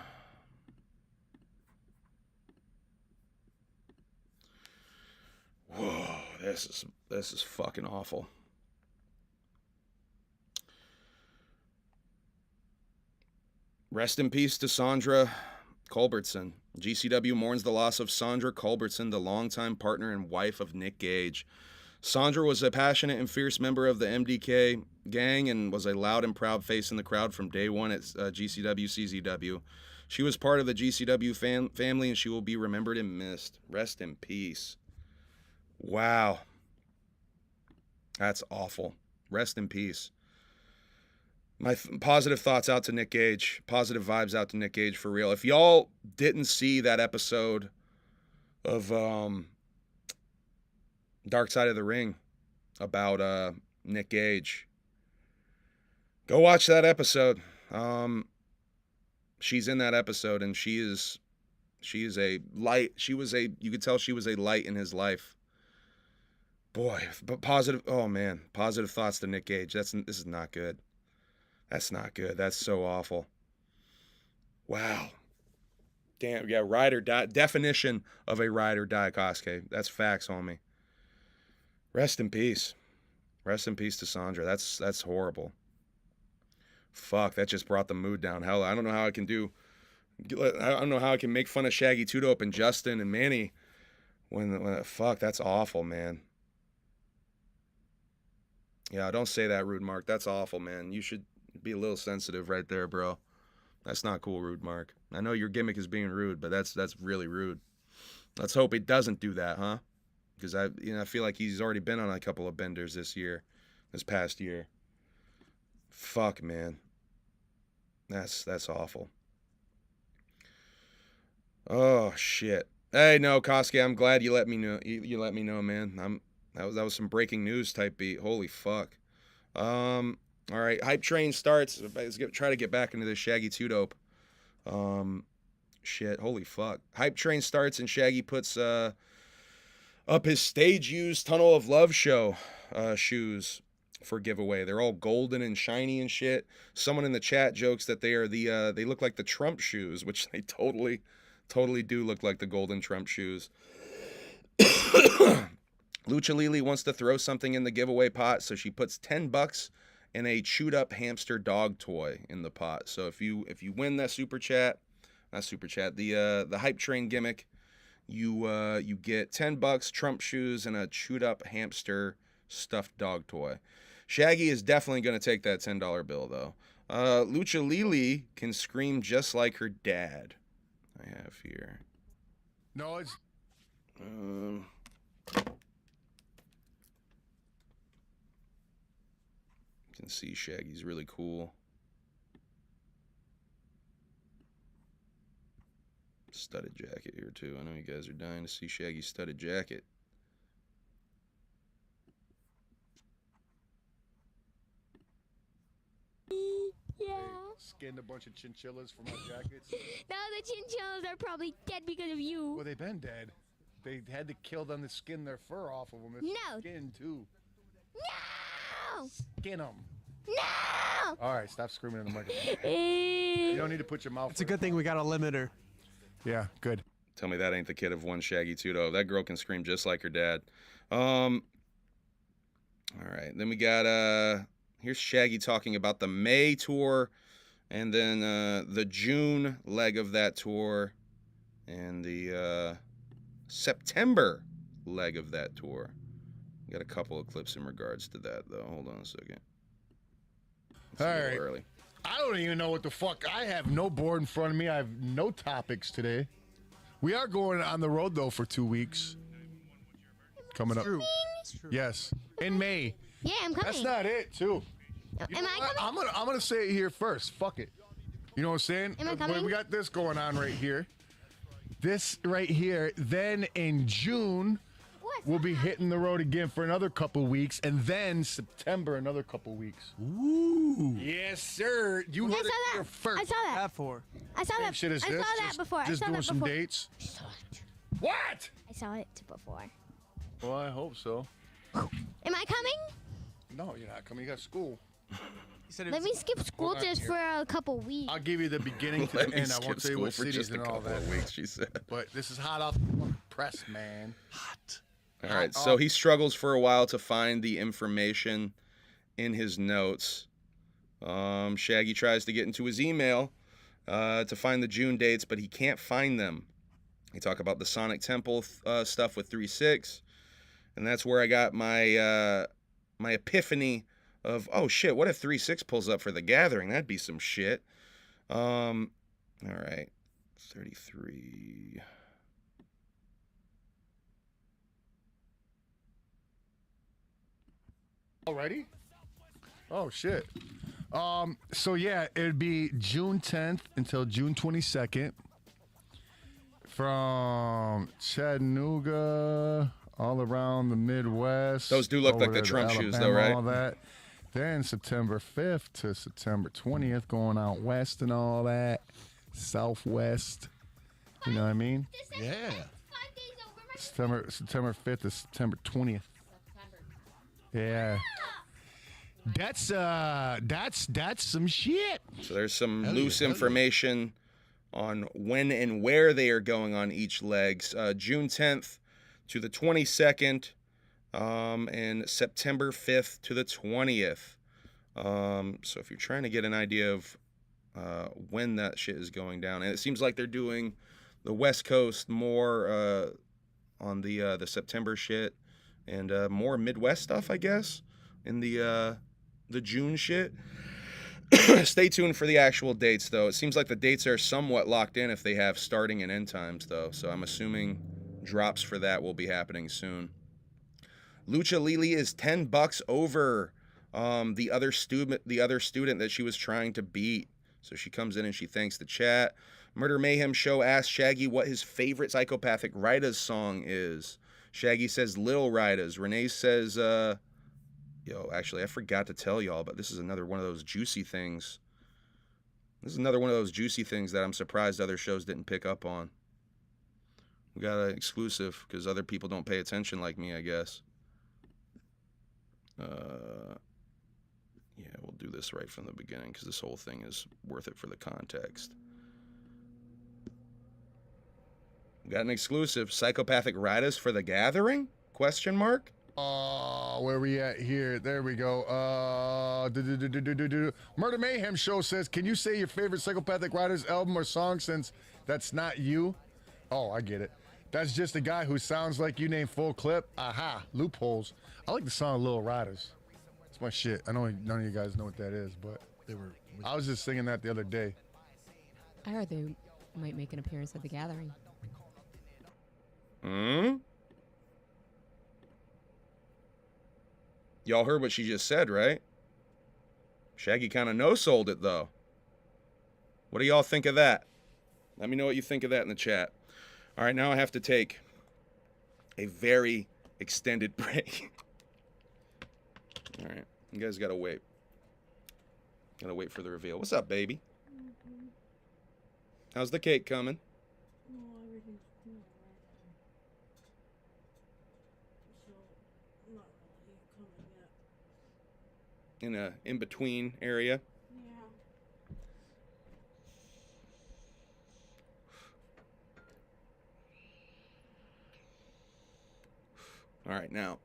Whoa, this is fucking awful. Rest in peace to Sandra Culbertson. GCW mourns the loss of Sandra Culbertson, the longtime partner and wife of Nick Gage. Sandra was a passionate and fierce member of the MDK gang and was a loud and proud face in the crowd from day one at GCW CZW. She was part of the GCW family, and she will be remembered and missed. Rest in peace. Wow. That's awful. Rest in peace. My positive thoughts out to Nick Gage. Positive vibes out to Nick Gage for real. If y'all didn't see that episode of Dark Side of the Ring about Nick Gage, go watch that episode. She's in that episode, and she is a light. You could tell she was a light in his life. Boy, but positive. Oh man, positive thoughts to Nick Gage. This is not good. That's not good. That's so awful. Wow. Damn. Yeah. Ride or die. Definition of a ride or die, Kosuke. That's facts, homie. Rest in peace. Rest in peace to Sandra. That's horrible. Fuck. That just brought the mood down. Hell, I don't know how I can do. I don't know how I can make fun of Shaggy Two Dope and Justin and Manny when fuck. That's awful, man. Yeah, don't say that, Rude Mark. That's awful, man. You should be a little sensitive right there, bro. That's not cool, Rude Mark. I know your gimmick is being rude, but that's really rude. Let's hope he doesn't do that, huh? Because I feel like he's already been on a couple of benders this past year. Fuck, man. That's awful. Oh shit. Hey, no, Kosuke, I'm glad you let me know. You let me know, man. That was some breaking news type beat. Holy fuck. All right, hype train starts. Let's try to get back into this Shaggy Two Dope. Shit, holy fuck. Hype train starts and Shaggy puts up his stage used Tunnel of Love show shoes for giveaway. They're all golden and shiny and shit. Someone in the chat jokes that they are they look like the Trump shoes, which they totally do look like the golden Trump shoes. Lucha Lily wants to throw something in the giveaway pot, so she puts $10 in a chewed up hamster dog toy in the pot. So if you win that the hype train gimmick, you get $10, Trump shoes, and a chewed up hamster stuffed dog toy. Shaggy is definitely going to take that $10 bill though. Lucha Lily can scream just like her dad. I have here. No, it's You can see Shaggy's really cool. Studded jacket here too. I know you guys are dying to see Shaggy's studded jacket. Yeah. skinned a bunch of chinchillas for my jackets. Now the chinchillas are probably dead because of you. Well, they've been dead. They had to kill them to skin their fur off of them. It's No. skin too. No! Skin them. No! All right, stop screaming in the microphone. You don't need to put your mouth. It's a good thing we got a limiter. Yeah, good. Tell me that ain't the kid of one Shaggy Tudo. That girl can scream just like her dad. All right, then we got here's Shaggy talking about the May tour, and then the June leg of that tour, and the September leg of that tour. Got a couple of clips in regards to that though. Hold on a second. It's All a little right. early. I don't even know what the fuck. I have no board in front of me. I have no topics today. We are going on the road though for 2 weeks. Coming up. True. Yes, in May. Yeah, I'm coming. That's not it, too. You Am know I what? coming? I'm gonna say it here first. Fuck it. You know what I'm saying? Am I coming? We got this going on right here. This right here. Then in June, we'll be hitting the road again for another couple weeks, and then September another couple weeks. Ooh. Yes, sir. You I heard saw it that. here first. I saw that. That for. I saw Same that. shit as I this. saw that before. Just I saw doing that some before. dates. I saw it. What? I saw it before. Well, I hope so. Am I coming? No, you're not coming. You got school. He said it Let was- me skip school Hold on just here. for a couple weeks. I'll give you the beginning to Let the me end. I skip won't tell you school what for cities just a and all couple that. of weeks, she said. But this is hot off the fucking press, man. Hot. All right, so he struggles for a while to find the information in his notes. Shaggy tries to get into his email to find the June dates, but he can't find them. He talk about the Sonic Temple stuff with 3-6, and that's where I got my my epiphany of, oh shit, what if 3-6 pulls up for the gathering? That'd be some shit. All right, 33. Already? Oh shit. So yeah, it'd be June 10th until June 22nd. From Chattanooga all around the Midwest. Those do look over like the there to Trump shoes, Alabama, though, right? All that. Then September 5th to September 20th, going out west and all that. Southwest. You know what I mean? Yeah. 5 days over. September 5th to September 20th. Yeah. That's some shit. So there's some Hell yeah, loose hell yeah. information on when and where they are going on each legs. June 10th to the 22nd, and September 5th to the 20th. So if you're trying to get an idea of when that shit is going down, and it seems like they're doing the West Coast more on the September shit, and more Midwest stuff, I guess, in the June shit. Stay tuned for the actual dates, though. It seems like the dates are somewhat locked in if they have starting and end times, though. So I'm assuming drops for that will be happening soon. Lucha Lili is $10 over the other student that she was trying to beat. So she comes in and she thanks the chat. Murder Mayhem Show asks Shaggy what his favorite Psychopathic Rydas song is. Shaggy says Little Rydas. Renee says, actually, I forgot to tell y'all, but this is another one of those juicy things. This is another one of those juicy things that I'm surprised other shows didn't pick up on. We got an exclusive because other people don't pay attention like me, I guess. Yeah, we'll do this right from the beginning because this whole thing is worth it for the context. We got an exclusive. Psychopathic Rydas for the Gathering? Question mark? Where we at here? There we go. Murder Mayhem Show says, can you say your favorite Psychopathic Riders album or song since that's not you? Oh, I get it. That's just a guy who sounds like you named Full Clip. Aha, loopholes. I like the song Little Riders. It's my shit. I know none of you guys know what that is, but They were. I was just singing that the other day. I heard they might make an appearance at the gathering. Y'all heard what she just said, right? Shaggy kind of no-sold it, though. What do y'all think of that? Let me know what you think of that in the chat. All right, now I have to take a very extended break. All right, you guys got to wait. Got to wait for the reveal. What's up, baby? How's the cake coming? In a in-between area. All right, now,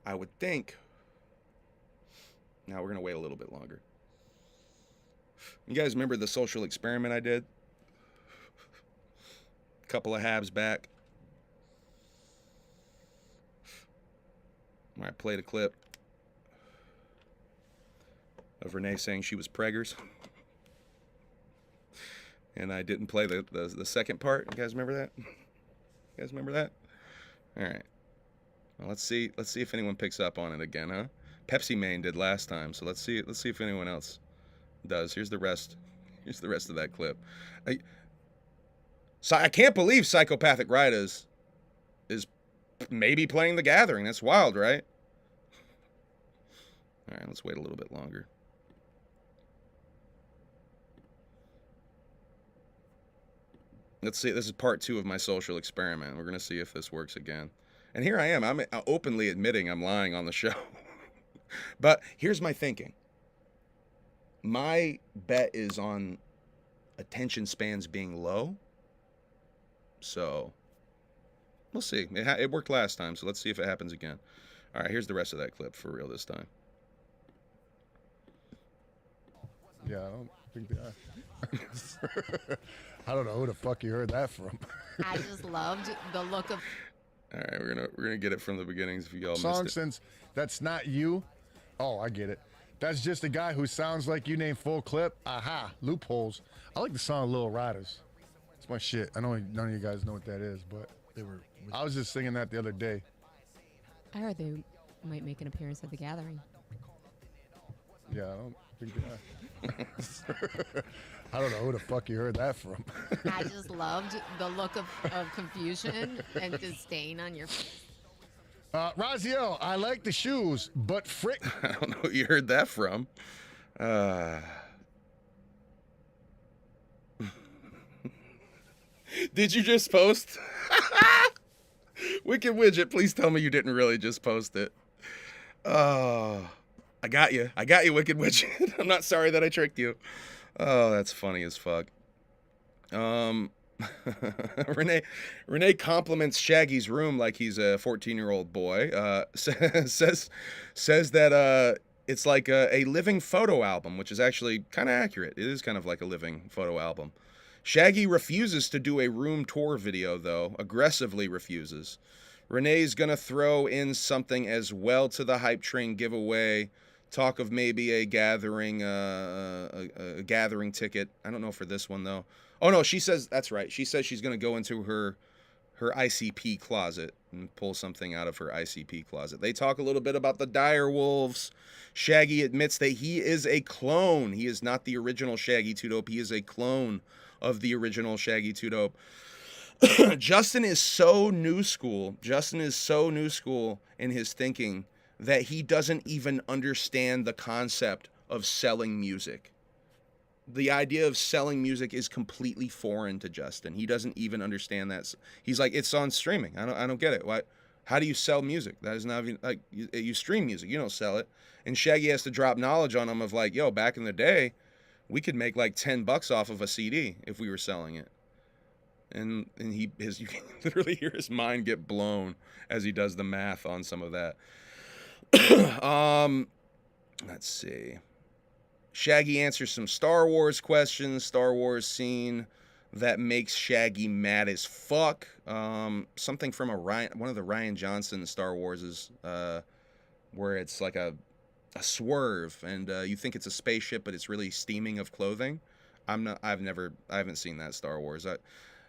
I would think, now we're going to wait a little bit longer. You guys remember the social experiment I did? A couple of HABs back. Where I played a clip of Renee saying she was preggers. And I didn't play the second part. You guys remember that? You guys remember that? All right. Well, let's see if anyone picks up on it again, huh? Pepsi Main did last time, so let's see if anyone else does. Here's the rest. Here's the rest of that clip. I can't believe Psychopathic Riders is maybe playing The Gathering. That's wild, right? All right, let's wait a little bit longer. Let's see. This is part 2 of my social experiment. We're going to see if this works again. And here I am. I'm openly admitting I'm lying on the show. But here's my thinking. My bet is on attention spans being low. So we'll see. It worked last time, so let's see if it happens again. All right, here's the rest of that clip for real this time. Yeah, I don't think that. I don't know who the fuck you heard that from. I just loved the look of. All right, we're gonna get it from the beginnings if you all Song missed it. since that's not you. Oh, I get it. That's just a guy who sounds like you named Full Clip. Aha, loopholes. I like the song Little Riders. It's my shit. I know none of you guys know what that is, but They were. I was just singing that the other day. I heard they might make an appearance at the gathering. Yeah, I don't think that. I don't know who the fuck you heard that from. I just loved the look of confusion and disdain on your face. Raziel, I like the shoes, but frick. I don't know who you heard that from. Did you just post? Wicked Widget, please tell me you didn't really just post it. I got you. I got you, Wicked Widget. I'm not sorry that I tricked you. Oh, that's funny as fuck. Renee compliments Shaggy's room like he's a 14-year-old boy. Says that it's like a living photo album, which is actually kind of accurate. It is kind of like a living photo album. Shaggy refuses to do a room tour video, though. Aggressively refuses. Renee's gonna throw in something as well to the hype train giveaway. Talk of maybe a gathering, a gathering ticket. I don't know for this one though. Oh no, she says that's right. She says she's gonna go into her ICP closet and pull something out of her ICP closet. They talk a little bit about the Direwolves. Shaggy admits that he is a clone. He is not the original Shaggy 2 Dope. He is a clone of the original Shaggy 2 Dope. Justin is so new school. Justin is so new school in his thinking that he doesn't even understand the concept of selling music. The idea of selling music is completely foreign to Justin. He doesn't even understand that. He's like, it's on streaming. I don't get it. Why? How do you sell music? That is not even like you stream music. You don't sell it. And Shaggy has to drop knowledge on him of like, yo, back in the day, we could make like $10 off of a CD if we were selling it. And you can literally hear his mind get blown as he does the math on some of that. Let's see. Shaggy answers some Star Wars questions. Star Wars scene that makes Shaggy mad as fuck. Something from one of the Rian Johnson Star Warses, where it's like a swerve and you think it's a spaceship, but it's really steaming of clothing. I haven't seen that Star Wars.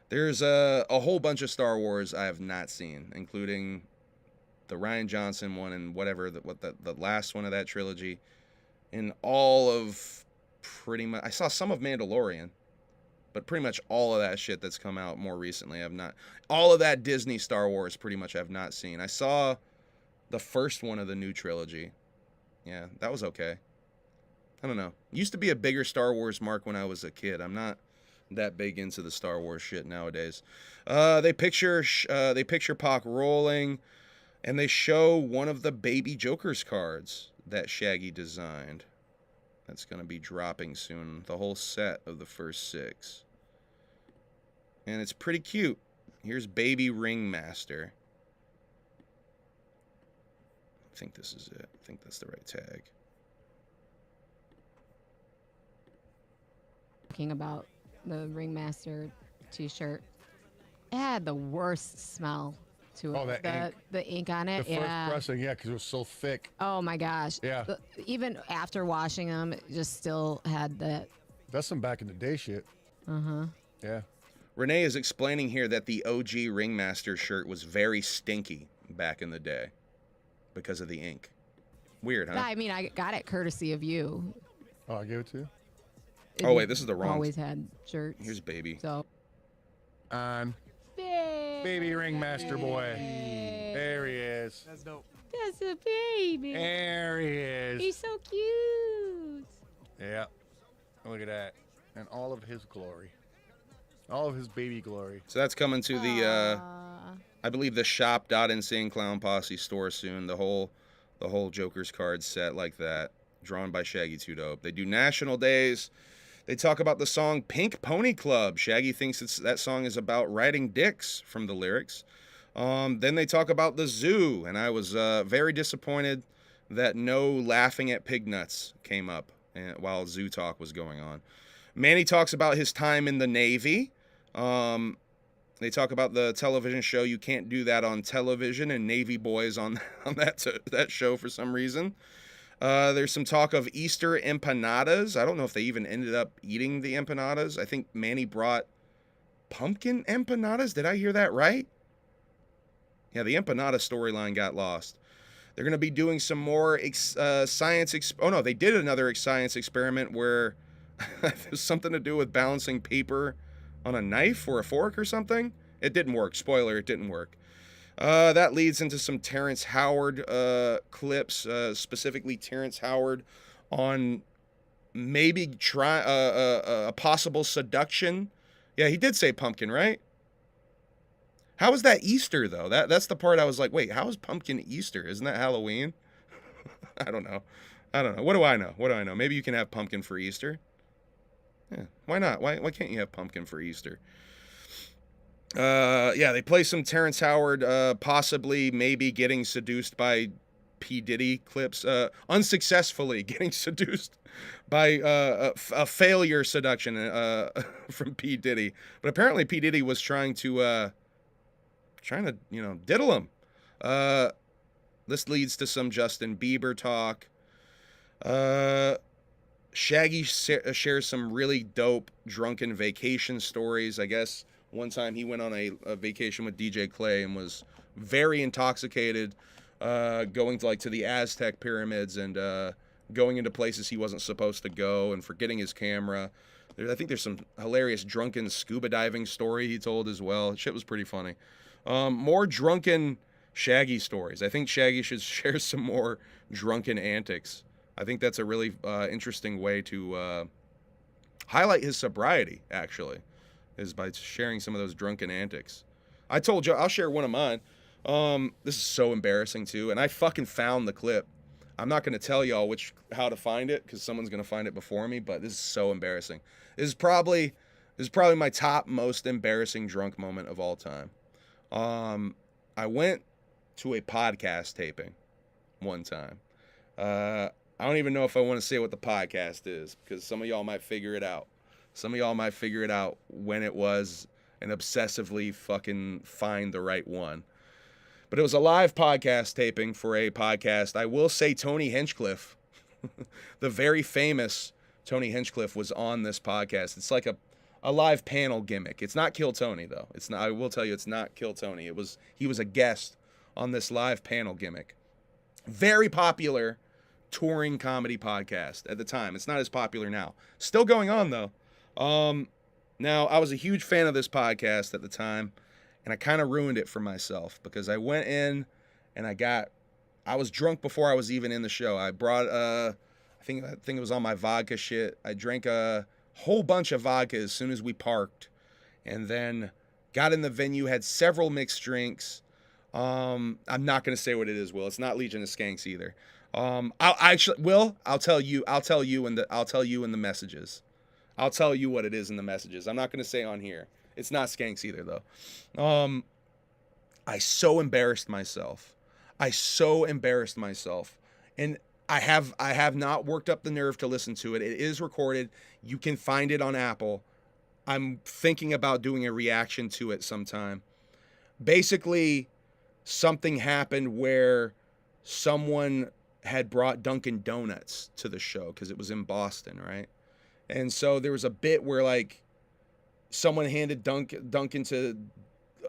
There's a whole bunch of Star Wars I have not seen, including the Rian Johnson one and whatever the last one of that trilogy, and all of pretty much. I saw some of Mandalorian, but pretty much all of that shit that's come out more recently I've not. All of that Disney Star Wars pretty much I've not seen. I saw the first one of the new trilogy. Yeah, that was okay. I don't know. Used to be a bigger Star Wars mark when I was a kid. I'm not that big into the Star Wars shit nowadays. They picture Pac rolling, and they show one of the Baby Joker's cards that Shaggy designed. That's going to be dropping soon. The whole set of the first 6. And it's pretty cute. Here's Baby Ringmaster. I think this is it. I think that's the right tag. Talking about the Ringmaster t-shirt. It had the worst smell to it. Oh, that ink. The ink on it. The first pressing, yeah, because it was so thick. Oh my gosh. Yeah. Even after washing them, it just still had that. That's some back in the day shit. Uh-huh. Yeah. Renee is explaining here that the OG Ringmaster shirt was very stinky back in the day because of the ink. Weird, huh? Yeah, I mean, I got it courtesy of you. Oh, I gave it to you? Oh, wait, this is the wrong. Always had shirts. Here's Baby. So. On Baby Ringmaster Boy. There he is. That's dope. That's a baby. There he is. He's so cute. Yeah. Look at that. And all of his glory. All of his baby glory. So that's coming to the, I believe, the shop.insane clown posse store soon. The whole Joker's card set like that, drawn by Shaggy Too Dope. They do national days. They talk about the song Pink Pony Club. Shaggy thinks that song is about riding dicks from the lyrics. Then they talk about the zoo, and I was very disappointed that no laughing at pig nuts came up while zoo talk was going on. Manny talks about his time in the Navy. They talk about the television show You Can't Do That on Television, and Navy boys on that show for some reason. There's some talk of Easter empanadas. I don't know if they even ended up eating the empanadas. I think Manny brought pumpkin empanadas. Did I hear that right? Yeah, the empanada storyline got lost. They're going to be doing some more science. Oh, no, they did another science experiment where there's something to do with balancing paper on a knife or a fork or something. It didn't work. Spoiler, it didn't work. That leads into some Terrence Howard clips, specifically Terrence Howard on maybe try a possible seduction. Yeah, he did say pumpkin, right? How is that Easter, though? That's the part I was like, wait, how is pumpkin Easter? Isn't that Halloween? I don't know. What do I know? Maybe you can have pumpkin for Easter. Yeah, why not? Why can't you have pumpkin for Easter? Yeah, they play some Terrence Howard, possibly, maybe getting seduced by P. Diddy clips, unsuccessfully getting seduced by a failure seduction from P. Diddy. But apparently P. Diddy was trying to diddle him. This leads to some Justin Bieber talk. Shaggy shares some really dope drunken vacation stories. I guess one time he went on a vacation with DJ Clay and was very intoxicated, going to the Aztec pyramids and going into places he wasn't supposed to go and forgetting his camera. I think there's some hilarious drunken scuba diving story he told as well. Shit was pretty funny. More drunken Shaggy stories. I think Shaggy should share some more drunken antics. I think that's a really interesting way to highlight his sobriety, actually, is by sharing some of those drunken antics. I told you, I'll share one of mine. This is so embarrassing, too, and I fucking found the clip. I'm not going to tell y'all how to find it, because someone's going to find it before me, but this is so embarrassing. This is probably my top most embarrassing drunk moment of all time. I went to a podcast taping one time. I don't even know if I want to say what the podcast is, because some of y'all might figure it out. Some of y'all might figure it out when it was and obsessively fucking find the right one. But it was a live podcast taping for a podcast. I will say Tony Hinchcliffe, the very famous Tony Hinchcliffe, was on this podcast. It's like a live panel gimmick. It's not Kill Tony, though. It's not. I will tell you, it's not Kill Tony. He was a guest on this live panel gimmick. Very popular touring comedy podcast at the time. It's not as popular now. Still going on, though. Now, I was a huge fan of this podcast at the time, and I kind of ruined it for myself because I went in and I was drunk before I was even in the show. I brought, I think it was on my vodka shit. I drank a whole bunch of vodka as soon as we parked, and then got in the venue, had several mixed drinks. I'm not going to say what it is, Will. It's not Legion of Skanks either. I'll tell you in the messages. I'll tell you what it is in the messages. I'm not going to say on here. It's not Skanks either, though. I so embarrassed myself. And I have not worked up the nerve to listen to it. It is recorded. You can find it on Apple. I'm thinking about doing a reaction to it sometime. Basically, something happened where someone had brought Dunkin' Donuts to the show because it was in Boston, right? And so there was a bit where, like, someone handed Dunkin' to,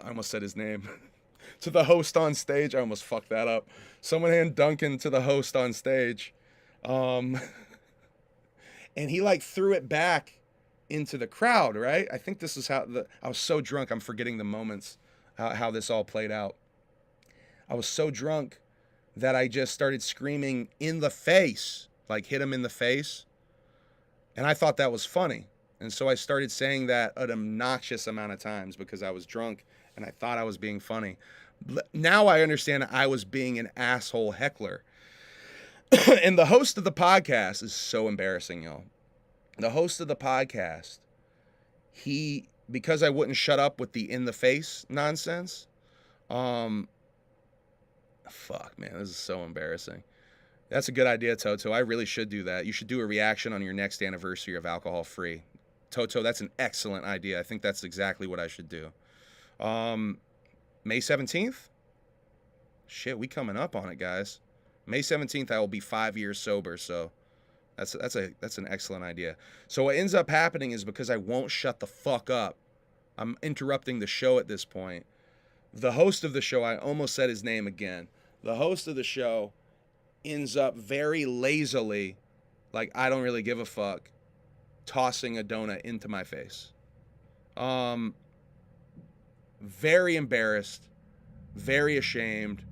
I almost said his name, to the host on stage. I almost fucked that up. Someone handed Dunkin' to the host on stage. And he, like, threw it back into the crowd, right? I think this is how I was so drunk, I'm forgetting the moments, how this all played out. I was so drunk that I just started screaming in the face, like hit him in the face. And I thought that was funny. And so I started saying that an obnoxious amount of times because I was drunk and I thought I was being funny. Now I understand I was being an asshole heckler. And the host of the podcast is so embarrassing, y'all. The host of the podcast, because I wouldn't shut up with the in the face nonsense, fuck, man, this is so embarrassing. That's a good idea, Toto. I really should do that. You should do a reaction on your next anniversary of alcohol free. Toto, that's an excellent idea. I think that's exactly what I should do. May 17th? Shit, we coming up on it, guys. May 17th, I will be 5 years sober, so that's an excellent idea. So what ends up happening is because I won't shut the fuck up, I'm interrupting the show at this point. The host of the show, I almost said his name again. The host of the show ends up very lazily, like I don't really give a fuck, tossing a donut into my face. Very embarrassed, very ashamed,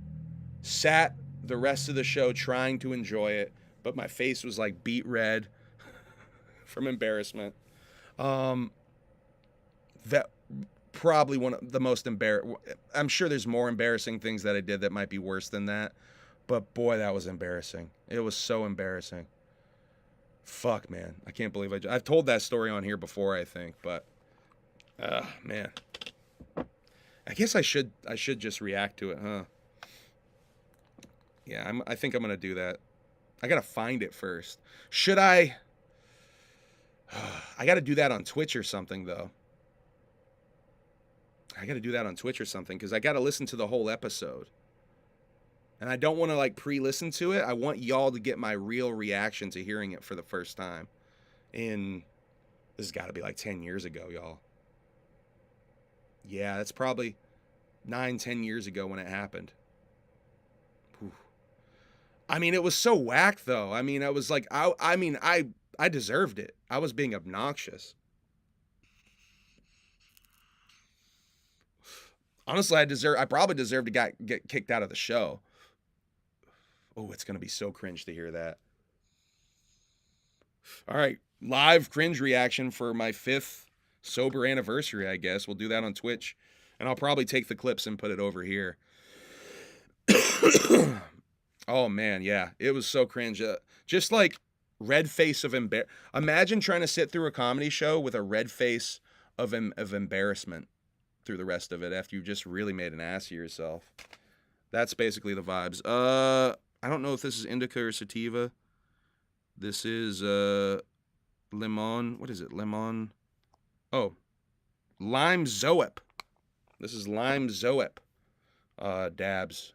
sat the rest of the show trying to enjoy it, but my face was like beet red from embarrassment. That probably one of the most I'm sure there's more embarrassing things that I did that might be worse than that, but boy, that was embarrassing. It was so embarrassing. Fuck, man. I can't believe I've told that story on here before, I think, but man. I guess I should just react to it, huh? Yeah, I think I'm going to do that. I got to find it first. Should I? I got to do that on Twitch or something, though. I got to do that on Twitch or something because I got to listen to the whole episode. And I don't want to, like, pre-listen to it. I want y'all to get my real reaction to hearing it for the first time. And this has got to be like 10 years ago, y'all. Yeah, that's probably 9-10 years ago when it happened. Whew. I mean, it was so whack, though. I mean, I was like, I deserved it. I was being obnoxious. Honestly, I probably deserved to get kicked out of the show. Oh, it's going to be so cringe to hear that. All right, live cringe reaction for my 5th sober anniversary, I guess. We'll do that on Twitch, and I'll probably take the clips and put it over here. Oh, man, yeah. It was so cringe. Just like red face of imagine trying to sit through a comedy show with a red face of embarrassment through the rest of it after you just really made an ass of yourself. That's basically the vibes. I don't know if this is indica or sativa. This is lemon. What is it? Lemon. Oh, lime zoep. This is lime zoep. Dabs.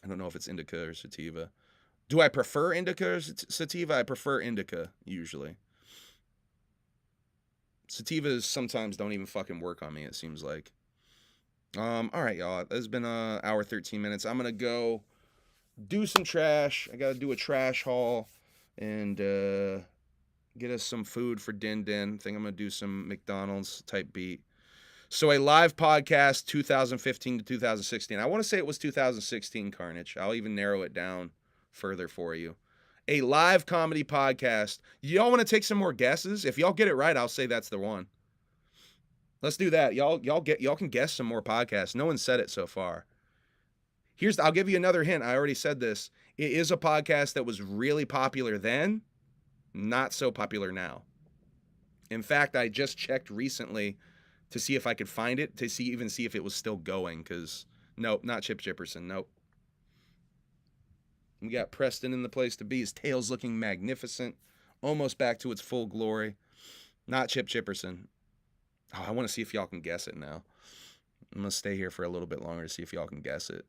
I don't know if it's indica or sativa. Do I prefer indica or sativa? I prefer indica, usually. Sativas sometimes don't even fucking work on me, it seems like. All right, y'all. This has been hour 13 minutes. I'm going to go do some trash. I got to do a trash haul and get us some food for Din Din. I think I'm going to do some McDonald's type beat. So a live podcast 2015 to 2016. I want to say it was 2016, Carnage. I'll even narrow it down further for you. A live comedy podcast. Y'all want to take some more guesses? If y'all get it right, I'll say that's the one. Let's do that. Y'all can guess some more podcasts. No one said it so far. I'll give you another hint. I already said this. It is a podcast that was really popular then, not so popular now. In fact, I just checked recently to see if I could find it, to see if it was still going, because nope, not Chip Chipperson, nope. We got Preston in the place to be. His tail's looking magnificent, almost back to its full glory. Not Chip Chipperson. Oh, I want to see if y'all can guess it now. I'm going to stay here for a little bit longer to see if y'all can guess it.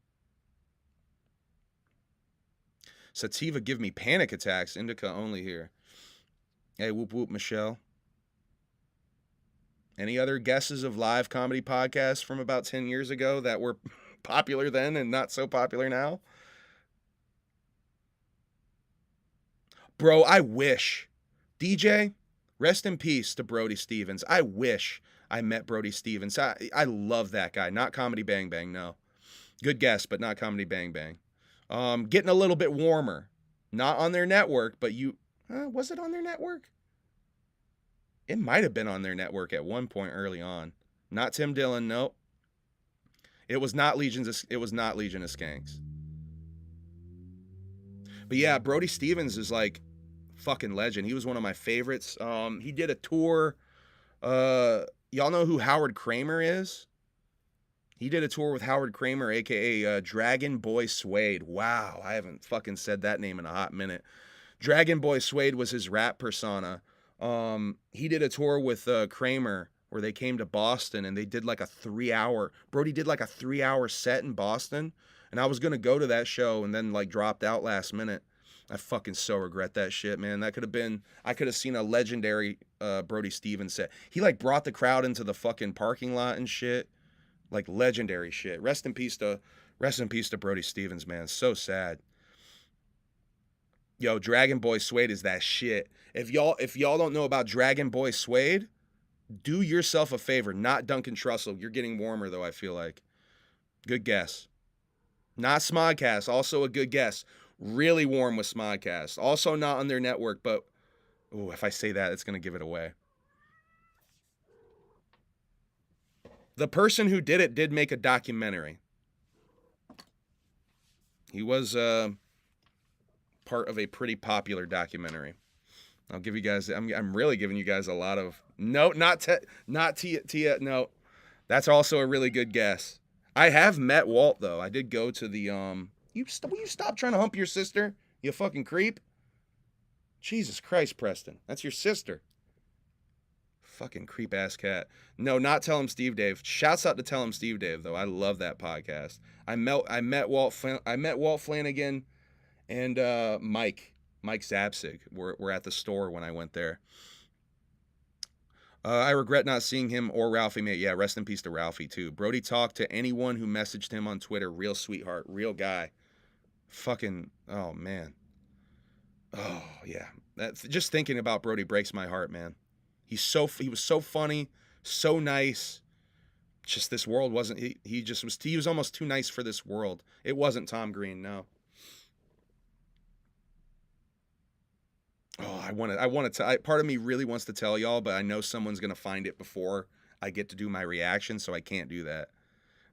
Sativa give me panic attacks. Indica only here. Hey, whoop whoop, Michelle. Any other guesses of live comedy podcasts from about 10 years ago that were popular then and not so popular now? Bro, I wish. DJ, Rest in peace to Brody Stevens. I wish I met Brody Stevens. I love that guy. Not Comedy Bang Bang, no. Good guess, but not Comedy Bang Bang. Getting a little bit warmer. Not on their network, but was it on their network? It might have been on their network at one point early on. Not Tim Dillon, nope. It was not Legion of Skanks. But yeah, Brody Stevens is like fucking legend. He was one of my favorites. He did a tour. Y'all know who Howard Kramer is? He did a tour with Howard Kramer, aka Dragon Boy Suede. Wow, I haven't fucking said that name in a hot minute. Dragon Boy Suede was his rap persona. He did a tour with Kramer where they came to Boston and they did like a 3-hour. Brody did like a 3-hour set in Boston, and I was gonna go to that show and then like dropped out last minute. I fucking so regret that shit, man. That could have been, I could have seen a legendary Brody Stevens set. He like brought the crowd into the fucking parking lot and shit. Like legendary shit. Rest in peace to Brody Stevens, man. So sad. Yo, Dragon Boy Suede is that shit. If y'all don't know about Dragon Boy Suede, do yourself a favor. Not Duncan Trussell. You're getting warmer though, I feel like. Good guess. Not Smodcast. Also a good guess. Really warm with Smodcast. Also not on their network, but ooh, if I say that, it's gonna give it away. The person who did it did make a documentary. He was part of a pretty popular documentary. I'll give you guys. I'm really giving you guys a lot of no, not Tia. No, that's also a really good guess. I have met Walt though. I did go to the Will you stop trying to hump your sister? You fucking creep. Jesus Christ, Preston, that's your sister. Fucking creep ass cat. No, not Tell Him Steve Dave. Shouts out to Tell Him Steve Dave though. I love that podcast. I met Walt Flanagan and Mike Zapsig. We're at the store when I went there. I regret not seeing him or Ralphie, mate. Yeah, rest in peace to Ralphie too. Brody talked to anyone who messaged him on Twitter. Real sweetheart, real guy. Fucking, oh man. Oh yeah. That's just thinking about Brody breaks my heart, man. He was so funny, so nice. Just this world wasn't, he was almost too nice for this world. It wasn't Tom Green, no. Oh, I want to part of me really wants to tell y'all, but I know someone's going to find it before I get to do my reaction, so I can't do that.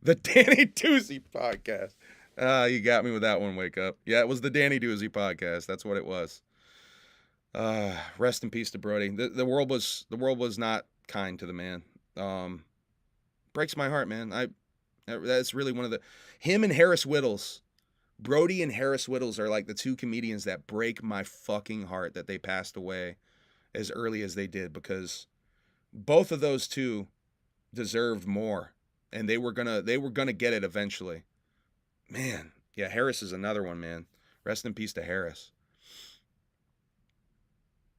The Danny Doozy podcast. You got me with that one, Wake Up. Yeah, it was the Danny Doozy podcast. That's what it was. Rest in peace to Brody. The world was not kind to the man. Breaks my heart, man. That's really one of him and Harris Whittles. Brody and Harris Whittles are like the two comedians that break my fucking heart that they passed away as early as they did, because both of those two deserved more, and they were gonna get it eventually. Man, yeah, Harris is another one, man. Rest in peace to Harris.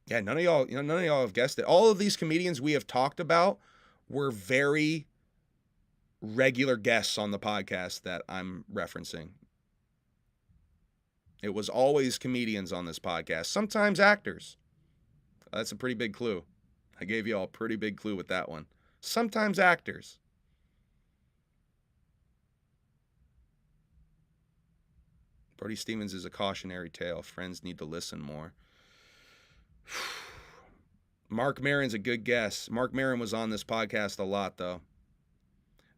Yeah, none of y'all have guessed it. All of these comedians we have talked about were very regular guests on the podcast that I'm referencing. It was always comedians on this podcast, sometimes actors. That's a pretty big clue. I gave you all a pretty big clue with that one. Sometimes actors. Brody Stevens is a cautionary tale. Friends need to listen more. Mark Maron's a good guess. Mark Maron was on this podcast a lot, though.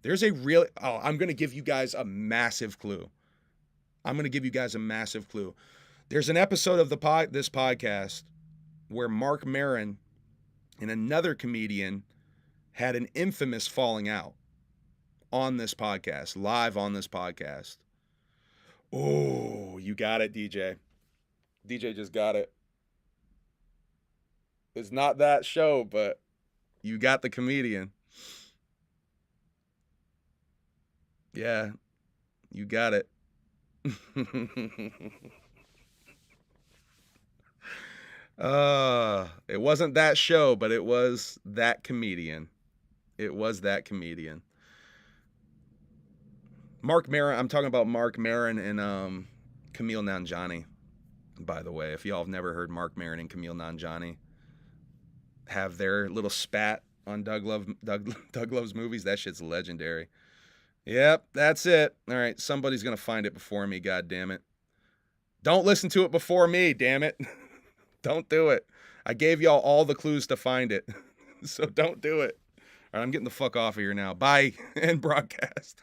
There's a real... Oh, I'm going to give you guys a massive clue. There's an episode of this podcast where Mark Maron and another comedian had an infamous falling out on this podcast, live on this podcast. Oh, you got it, DJ. DJ just got it. It's not that show, but you got the comedian. Yeah, you got it. It wasn't that show, but it was that comedian. Mark Maron, I'm talking about Mark Maron and Camille Nanjiani, by the way. If y'all have never heard Mark Maron and Camille Nanjiani, have their little spat on Doug Love's movies. That shit's legendary. Yep, that's it. All right, somebody's gonna find it before me. God damn it! Don't listen to it before me. Damn it! Don't do it. I gave y'all all the clues to find it, so don't do it. All right, I'm getting the fuck off of here now. Bye and broadcast.